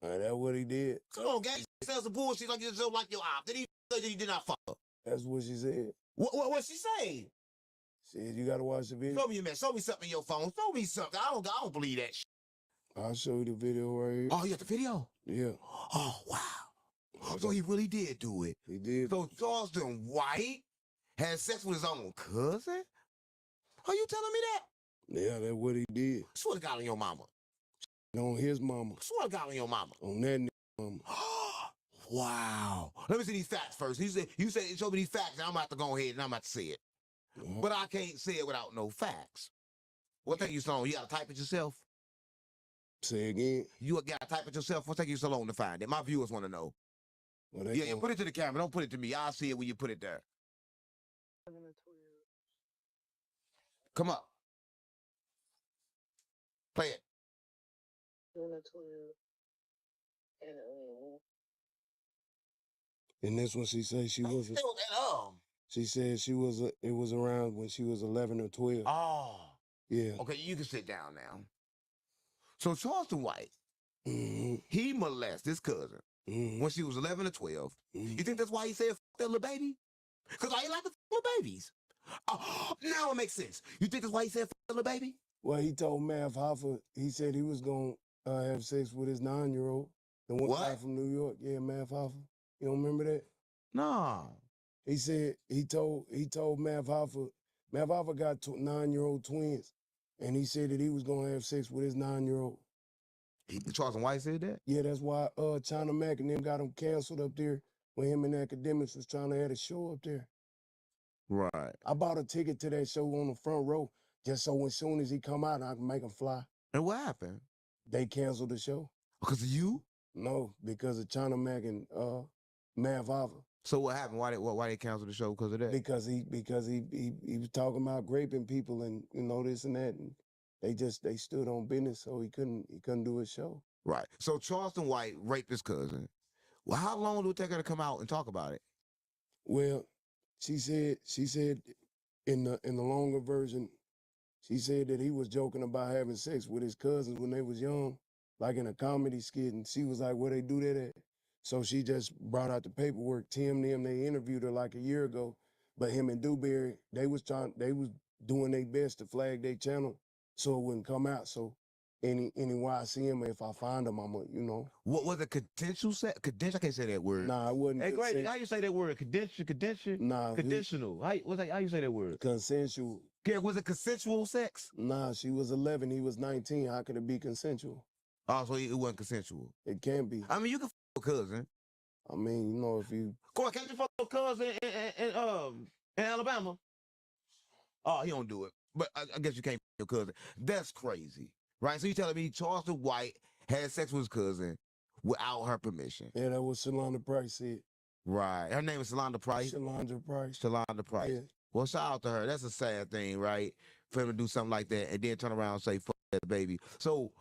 That's what he did. Come on, gang. Sell some bullshit like you just like your op. Did he fuck her? Did he did not fuck her? That's what she said. What she say? Said you gotta watch the video. Show me, man. Show me something in your phone. Show me something. I don't believe that shit. I'll show you the video right here. Oh, you got the video? Yeah. Oh, wow. So he really did do it. He did. So Charleston White had sex with his own cousin? Are you telling me that? Yeah, that's what he did. Swear to God on your mama. On his mama. Swear to God on your mama. On that mama. Wow. Let me see these facts first. You said show me these facts, and I'm about to go ahead and I'm about to say it. But I can't say it without no facts. What take you so long? You gotta type it yourself? Say again. You gotta type it yourself. What take you so long to find it? My viewers want to know. Well, yeah, put it to the camera. Don't put it to me. I'll see it when you put it there. Come up. Play it. And this one she said she was. She said it was around when she was 11 or 12. Oh. Yeah. Okay, you can sit down now. So Charleston White, he molested his cousin when she was 11 or 12. You think that's why he said fuck that little baby? Because I ain't like the little babies. Oh, now it makes sense. You think that's why he said fuck that little baby? Well, he told Mav Hoffa, he said he was going to have sex with his 9-year-old. The one guy from New York. Yeah, Mav Hoffa. You don't remember that? Nah. He said, he told Mav Hoffa got 9-year-old twins. And he said that he was going to have sex with his 9-year-old. Charleston White said that? Yeah, that's why China Mac and them got him canceled up there when him and Academics was trying to have a show up there. Right. I bought a ticket to that show on the front row just so as soon as he come out, I can make him fly. And what happened? They canceled the show. Because of you? No, because of China Mac and Mav Hoffa. So what happened? Why they canceled the show because of that? Because he was talking about raping people and this and that, and they stood on business, so he couldn't do his show. Right. So Charleston White raped his cousin. Well, how long did it take her to come out and talk about it? Well, she said in the longer version, she said that he was joking about having sex with his cousins when they was young, like in a comedy skit, and she was like, "Where they do that at?" So she just brought out the paperwork. Tim and them, they interviewed her like a year ago, but him and Dewberry, they was doing their best to flag their channel so it wouldn't come out. So anywhere I see him, if I find him, I'm What was it? Conditional sex? I can't say that word. Nah, I wouldn't. Hey, great. How you say that word? Conditional? Nah. Conditional. How you say that word? Consensual. Yeah, was it consensual sex? Nah, she was 11. He was 19. How could it be consensual? Oh, so it wasn't consensual. It can't be. I mean, you can fuck your cousin. I mean, if you... Corey, can't you fuck your cousin in Alabama? Oh, he don't do it. But I guess you can't fuck your cousin. That's crazy. Right? So you telling me Charleston White had sex with his cousin without her permission? Yeah, that was Shalonda Price said. Right. Her name is Shalonda Price? Shalonda Price. Shalonda Price. Yeah. Well, shout out to her. That's a sad thing, right? For him to do something like that and then turn around and say, fuck that baby. So,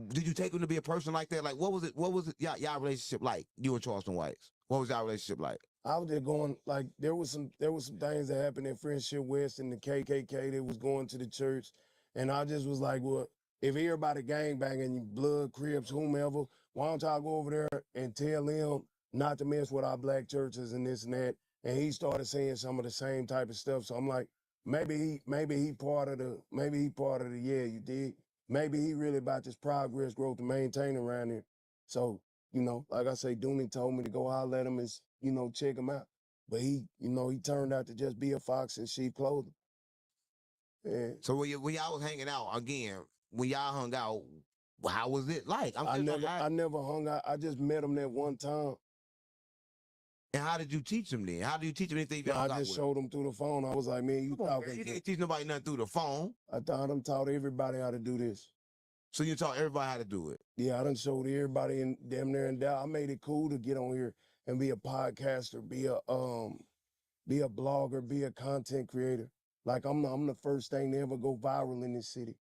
did you take him to be a person like that? Like, what was it y'all relationship like, you and Charleston White's? What was y'all relationship like? I was just going, like, there was some things that happened in Friendship West and the KKK that was going to the church. And I just was like, well, if everybody gangbanging, blood, Crips, whomever, why don't y'all go over there and tell them not to mess with our black churches and this and that? And he started saying some of the same type of stuff. So I'm like, maybe he part of the, yeah, you dig? Maybe he really about this progress, growth, and maintain around here. So, like I say, Dooney told me to go holler at him and, check him out. But he turned out to just be a fox in sheep clothing. Yeah. So when y'all was hanging out, again, when y'all hung out, how was it like? I never hung out. I just met him that one time. And how did you teach him then? How did you teach him anything? I just showed him through the phone. I was like, man, you talking. You didn't teach nobody nothing through the phone. I taught everybody how to do this. So you taught everybody how to do it. Yeah, I done showed everybody in damn near in doubt. I made it cool to get on here and be a podcaster, be a blogger, be a content creator. Like I'm the first thing to ever go viral in this city.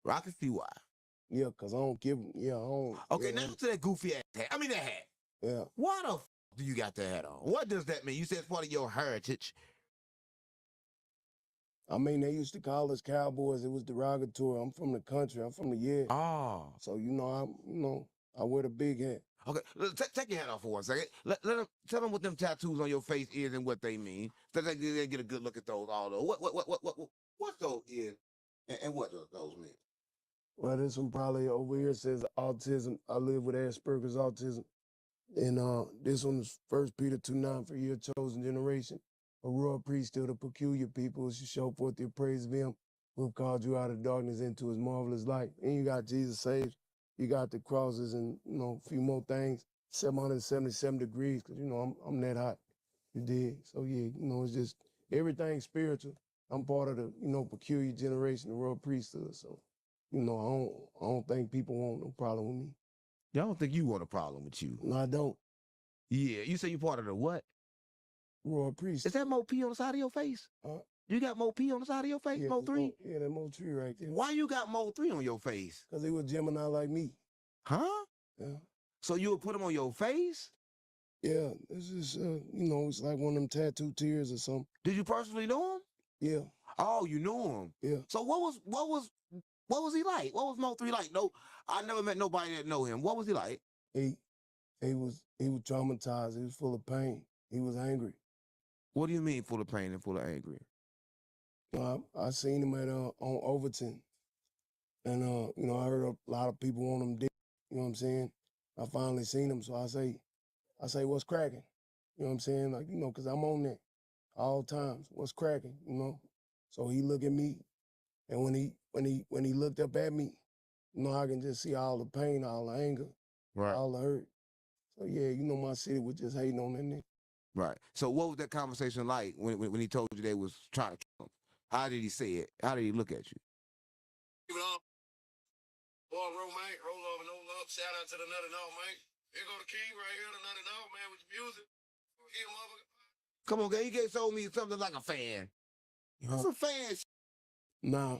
Well, I can see why. Yeah, cause I don't give them. Yeah, I don't. Okay, yeah, now to that goofy ass hat. I mean that hat. Yeah. Why the do you got that hat on? What does that mean? You said it's part of your heritage. I mean, they used to call us cowboys. It was derogatory. I'm from the country. I'm from the Oh. So I wear the big hat. Okay, take your hat off for 1 second. Let them tell them what them tattoos on your face is and what they mean, so they get a good look at those. All those. What those is, and what those mean? Well, this one probably over here says autism. I live with Asperger's autism. And this one is 1 Peter 2:9 for your chosen generation, a royal priesthood of peculiar people, to show forth the praise of him who have called you out of darkness into his marvelous light. And you got Jesus saved. You got the crosses and, a few more things, 777 degrees, because, I'm that hot. You dig? So, yeah, it's just everything spiritual. I'm part of the, peculiar generation, the royal priesthood. So, I don't think people want no problem with me. I don't think you want a problem with you. No, I don't. Yeah, you say you part of the what? Royal priest. Is that Mo3 on the side of your face? You got Mo3 on the side of your face, Yeah, Mo3? Yeah, that Mo3 right there. Why you got Mo3 on your face? Because he was Gemini like me. Huh? Yeah. So you would put him on your face? Yeah, this is, it's like one of them tattoo tears or something. Did you personally know him? Yeah. Oh, you knew him? Yeah. So what was he like? What was Mo3 like? No, I never met nobody that know him. What was he like? He was traumatized. He was full of pain. He was angry. What do you mean full of pain and full of angry? I seen him at on Overton. And I heard a lot of people want him dead. You know what I'm saying? I finally seen him, so I say, what's cracking? You know what I'm saying? Like, because I'm on that all times. What's cracking? So he look at me, and when he looked up at me, I can just see all the pain, all the anger, right, all the hurt. So yeah, my city was just hating on that nigga. Right. So what was that conversation like when he told you they was trying to kill him? How did he say it? How did he look at you? Boy, roll, man. Roll over and roll up. Shout out to the Nutty Dog, man. Here go the king right here, the Nutty Dog, man, with the music. Here, motherfucker. Come on, guy. You told me something like a fan. That's a fan shit. Nah.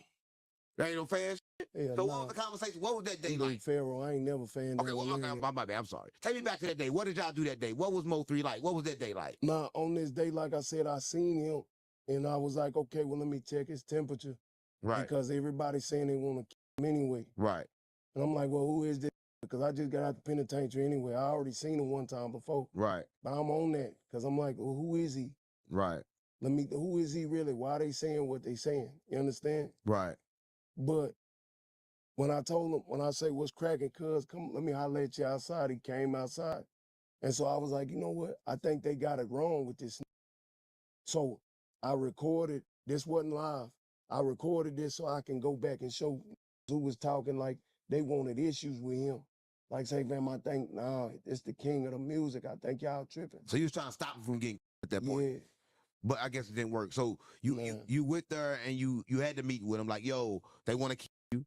That ain't no fan shit? Yeah, so what was the conversation? What was that day like? Pharaoh, I ain't never fan. Okay, well, I'm sorry. Take me back to that day. What did y'all do that day? What was Mo3 like? What was that day like? Nah, on this day, like I said, I seen him, and I was like, okay, well, let me check his temperature. Right. Because everybody's saying they want to kill him anyway. Right. And I'm like, well, who is this? Because I just got out the penitentiary anyway. I already seen him one time before. Right. But I'm on that because I'm like, well, who is he? Right. Who is he really? Why are they saying what they saying? You understand? Right. But when I told him, when I say, what's cracking, cuz, come, let me holler at you outside, he came outside. And so I was like, you know what? I think they got it wrong with this. So I recorded, this wasn't live. I recorded this so I can go back and show who was talking like they wanted issues with him. Like, say, man, I think, nah, it's the king of the music. I think y'all tripping. So you was trying to stop him from getting at that point? Yeah. But I guess it didn't work. So you went there and you had to meet with him like, yo, they want to kill you.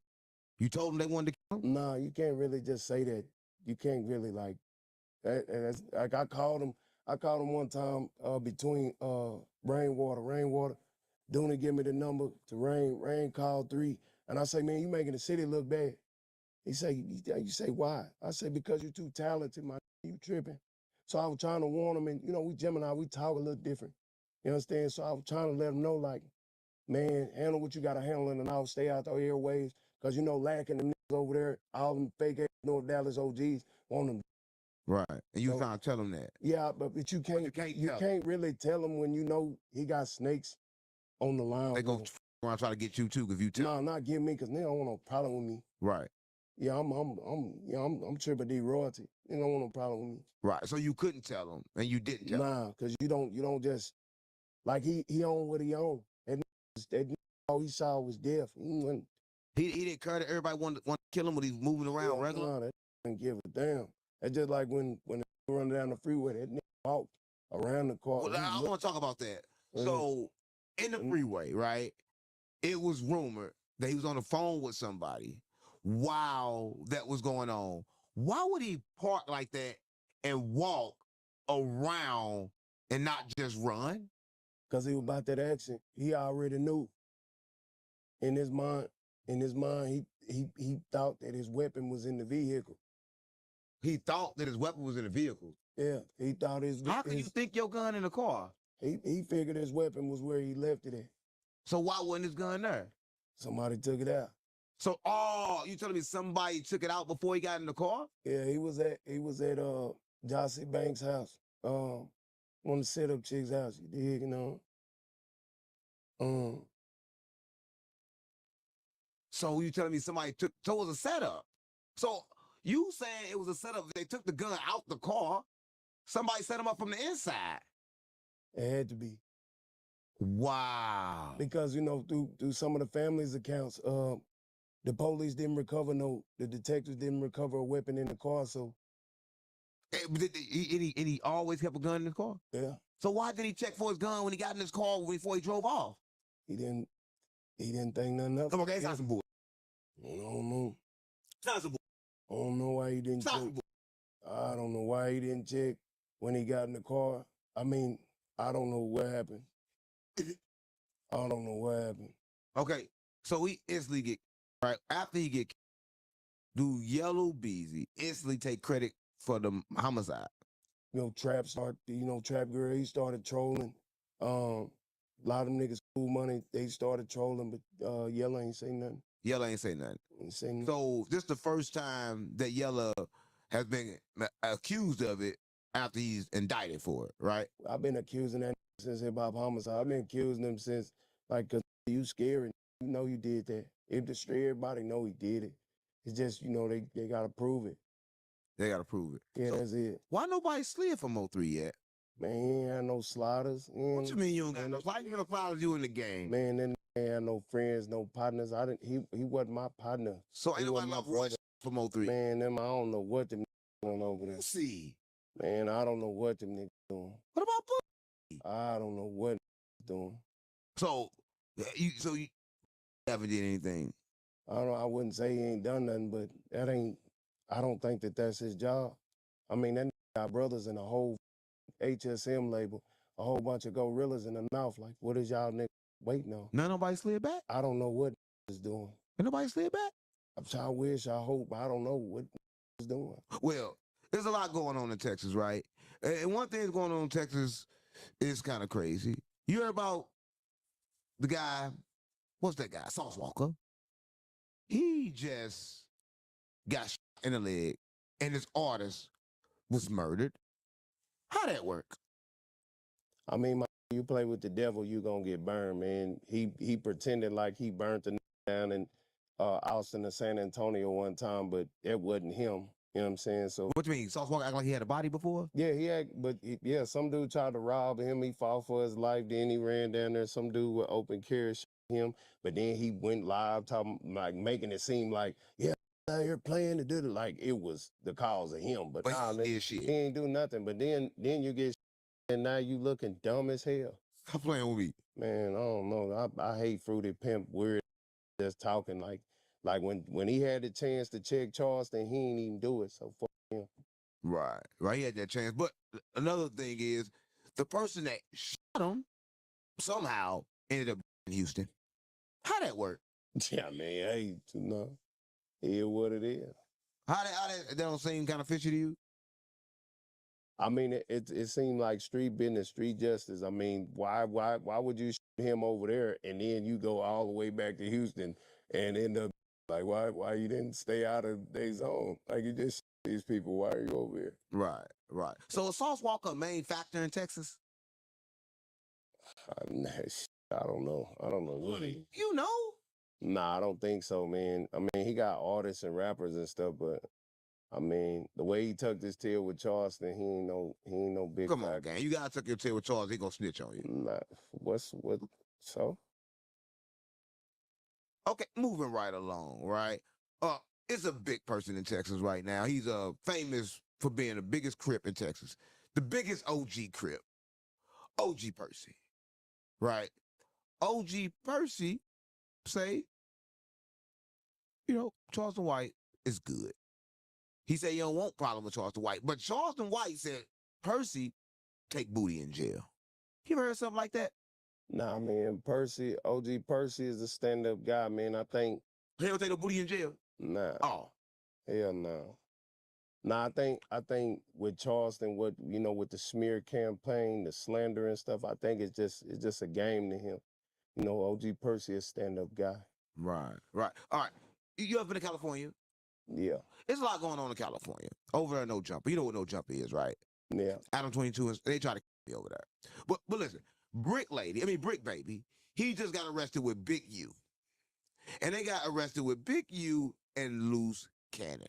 You told them they wanted to kill him? Nah, you can't really just say that. You can't really like, that's, like I called him one time between Rainwater. Dooney give me the number to Rain called 3. And I say, man, you making the city look bad. He say, you say, why? I say, because you're too talented, you tripping. So I was trying to warn him, and we Gemini, we talk a little different. You understand? So I was trying to let him know, like, man, handle what you got to handle in and out, stay out the airwaves, because lacking them niggas over there, all them fake ass North Dallas OGs want them. Right. And you trying to tell him that. Yeah, but you can't really tell him when he got snakes on the line. They gonna try to get you too if you tell. No, not get me, because they don't want no problem with me. Right. Yeah, I'm Triple D royalty. They don't want no problem with me. Right. So you couldn't tell him, and you didn't tell him. Nah, because you don't just like he owned what he owned. That all he saw was death. He didn't care that everybody wanted to kill him when he was moving around regular. Nah, that didn't give a damn. That's just like when they run down the freeway, that nigga walked around the car. Well, I want to talk about that. So in the freeway, right? It was rumored that he was on the phone with somebody. while that was going on. Why would he park like that and walk around and not just run? Because he was about that action. He already knew. In his mind, he thought that his weapon was in the vehicle. He thought that his weapon was in the vehicle. Yeah, he thought his. How can you think your gun in the car? He figured his weapon was where he left it at. So why wasn't his gun there? Somebody took it out. So, you telling me somebody took it out before he got in the car? Yeah, he was at Jossie Banks' house. One of the setup chick's house. You dig, you know? So you telling me somebody took? So it was a setup. So you saying it was a setup? They took the gun out the car. Somebody set him up from the inside. It had to be. Wow. Because, you know, through some of the family's accounts, the police didn't recover the detectives didn't recover a weapon in the car, so. And he always kept a gun in the car? Yeah. So why did he check for his gun when he got in his car before he drove off? He didn't think nothing of it. Come on, guys, some bull. I don't know. Sounds some bull. I don't know why he didn't check. I don't know why he didn't check when he got in the car. I mean, I don't know what happened. I don't know what happened. Okay, so he instantly get, right, after he get, do Yellow Beezy instantly take credit for the homicide? You know, Trap Girl, he started trolling. A lot of them niggas cool money, they started trolling, but Yellow ain't say nothing. Yellow ain't say nothing. Ain't say nothing. So this the first time that Yellow has been accused of it after he's indicted for it, right? I've been accusing that since hip hop homicide. I've been accusing him since, like, 'cause you scary. You know you did that. If the street, everybody know he did it. It's just, you know, they gotta prove it. They gotta prove it. Yeah, So that's it. why nobody slid for Mo3 yet? Man, he ain't had no sliders. What you mean you don't got no? Why you gonna follow you in the game? Man, then he ain't had no friends, no partners. He wasn't my partner. So ain't He nobody wasn't love rush for Mo3. Man, them I don't know what them doing over there. Let's see. Man, I don't know what them niggas doing. What about Pussy? I don't know what doing. So you haven't did anything. I wouldn't say he ain't done nothing, but I don't think that's his job. I mean, that got brothers in a whole HSM label, a whole bunch of gorillas in the mouth. Like, what is y'all niggas waiting on? Nobody slid back? I don't know what is doing. Ain't nobody slid back? I wish, I hope, I don't know what is doing. Well, there's a lot going on in Texas, right? And one thing that's going on in Texas is kind of crazy. You heard about the guy, what's that guy? Sauce Walker. He just got shot in the leg and his artist was murdered. How that work? I mean, you play with the devil, you gonna get burned, man. He pretended like he burnt the down in Austin or San Antonio one time, but it wasn't him. You know what I'm saying? So what you mean? Sauce Walker act like he had a body before? Yeah, some dude tried to rob him. He fought for his life. Then he ran down there. Some dude with open carry shot him, but then he went live talking, like, making it seem like, yeah, out here playing to do it, like it was the cause of him. But nah, man, he ain't do nothing. But then you get and now you looking dumb as hell. Stop playing with me. Man, I don't know. I hate Fruity Pimp weird just talking like when he had the chance to check Charleston, he ain't even do it. So fuck him. Right. He had that chance. But another thing is, the person that shot him somehow ended up in Houston. How that work? Yeah, man, hey, you know, it what it is. How that don't seem kind of fishy to you? I mean, it seemed like street business, street justice. I mean, why would you shoot him over there and then you go all the way back to Houston and end up like why you didn't stay out of their zone? Like, you just these people, why are you over here? Right. So is Sauce Walker a main factor in Texas? I don't know. I don't know. Really? You know? Nah, I don't think so, man. I mean, he got artists and rappers and stuff, but I mean, the way he tucked his tail with Charleston, he ain't no big. Come on, gang. You gotta tuck your tail with Charles. He gonna snitch on you. Nah, what? So? Okay, moving right along. Right. It's a big person in Texas right now. He's famous for being the biggest Crip in Texas, the biggest OG Crip, OG Percy. Right. OG Percy say, you know, Charleston White is good. He said he don't want problem with Charleston White. But Charleston White said Percy take booty in jail. You ever heard something like that? Nah, man, Percy, OG Percy is a stand-up guy, man. I think. He don't take no booty in jail? Nah. Oh. Hell no. Nah, I think with Charleston, with the smear campaign, the slander and stuff, I think it's just a game to him. You know, OG Percy is a stand-up guy. Right. All right. You ever been to California? Yeah. There's a lot going on in California. Over there, No Jumper. You know what No Jumper is, right? Yeah. Adam 22, they try to kill me over there. But listen, Brick Baby, he just got arrested with Big U. And they got arrested with Big U and Loose Cannon.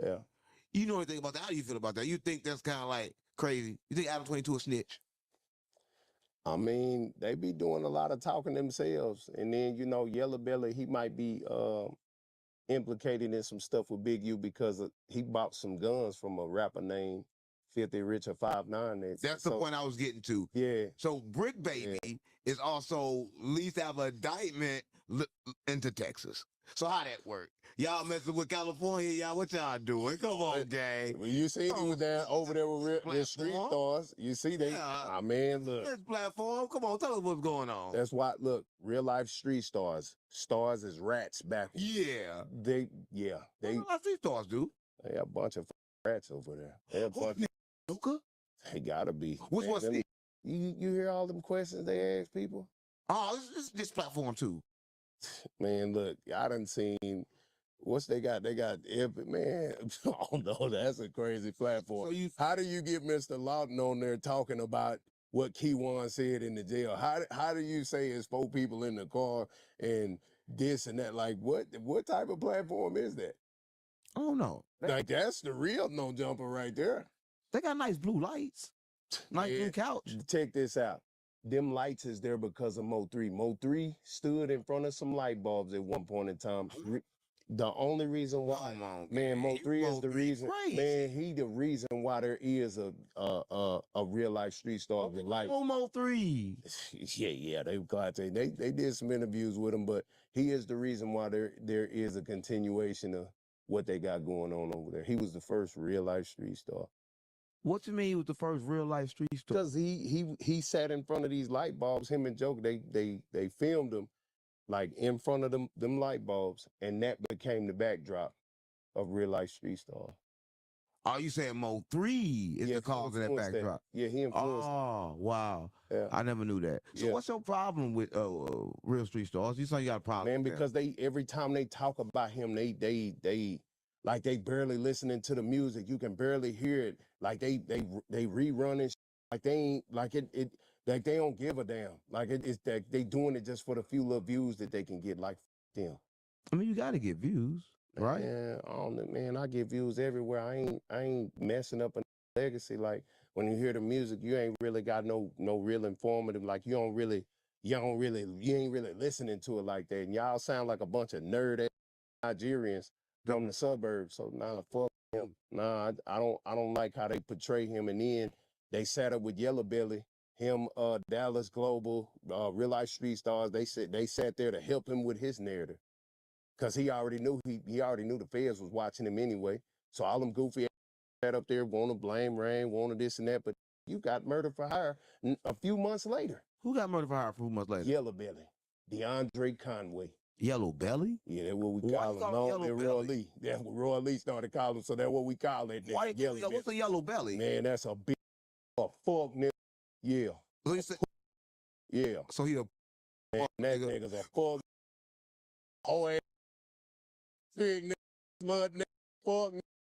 Yeah. You know anything about that? How do you feel about that? You think that's kind of like crazy? You think Adam 22 a snitch? I mean, they be doing a lot of talking themselves. And then, Yellow Belly, he might be implicated in some stuff with Big U because he bought some guns from a rapper named 50 Rich or 5'9". That's the point I was getting to. Yeah. So Brick Baby is also least have an indictment into Texas. So how that work? Y'all messing with California, y'all? What y'all doing? Come on, gang. Well, you see he was down over there with Street Stars. You see they, I mean, look. This platform, come on, tell us what's going on. That's why, look, real life Street Stars. Stars is rats back. Yeah. They. Real life Street Stars do. They a bunch of rats over there. They a bunch of. Joker? They gotta be. Which one's it? You hear all them questions they ask people? Oh, this platform too. Man, look, I done seen what's they got? They got man. Oh no, that's a crazy platform. So how do you get Mr. Lawton on there talking about what Keywan said in the jail? How do you say it's 4 people in the car and this and that? Like what type of platform is that? I don't know. Like that's the real No Jumper right there. They got nice blue lights. Nice blue couch. Check this out. Them lights is there because of Mo3. Mo3 stood in front of some light bulbs at one point in time. The only reason why, man, Mo3 is the reason. Crazy. Man, he the reason why there is a real life street star with light. Oh, Mo3. Yeah, they glad they did some interviews with him, but he is the reason why there is a continuation of what they got going on over there. He was the first real life street star. What you mean he was the first real life street star? Because he sat in front of these light bulbs. Him and Joker, they filmed him like in front of them light bulbs, and that became the backdrop of real life street star. Are you saying Mo3 is the cause of that backdrop? Yeah, he influenced. Oh, wow. Yeah. I never knew that. So what's your problem with real street stars? You say you got a problem, man? Because every time they talk about him, they like they barely listening to the music. You can barely hear it. Like they rerunning. Like they ain't like it. Like they don't give a damn. Like it's that they doing it just for the few little views that they can get. Like them. I mean, you got to get views, right? Yeah, man, I get views everywhere. I ain't messing up a legacy. Like when you hear the music, you ain't really got no real informative. Like you ain't really listening to it like that. And y'all sound like a bunch of nerd Nigerians from the suburbs. So fuck him. I don't like how they portray him. And then they sat up with Yellow Belly, him, Dallas Global, Real Life Street Stars. They sat there to help him with his narrative. Cause he already knew the feds was watching him anyway. So all them goofy sat up there, want to blame Rain, wanted this and that, but you got murdered for hire a few months later. Who got murdered for hire a few months later? Yellow Belly, DeAndre Conway. Yellow Belly? Yeah, that's what we call him. No, Roy Lee. That's what Roy Lee started calling him, so that's what we call it. What's a Yellow Belly? Man, that's a big fuck nigga. Yeah. So he said, yeah. So he a man, that nigga's a fuck whole ass big nigga, mud nigga, fuck nigga.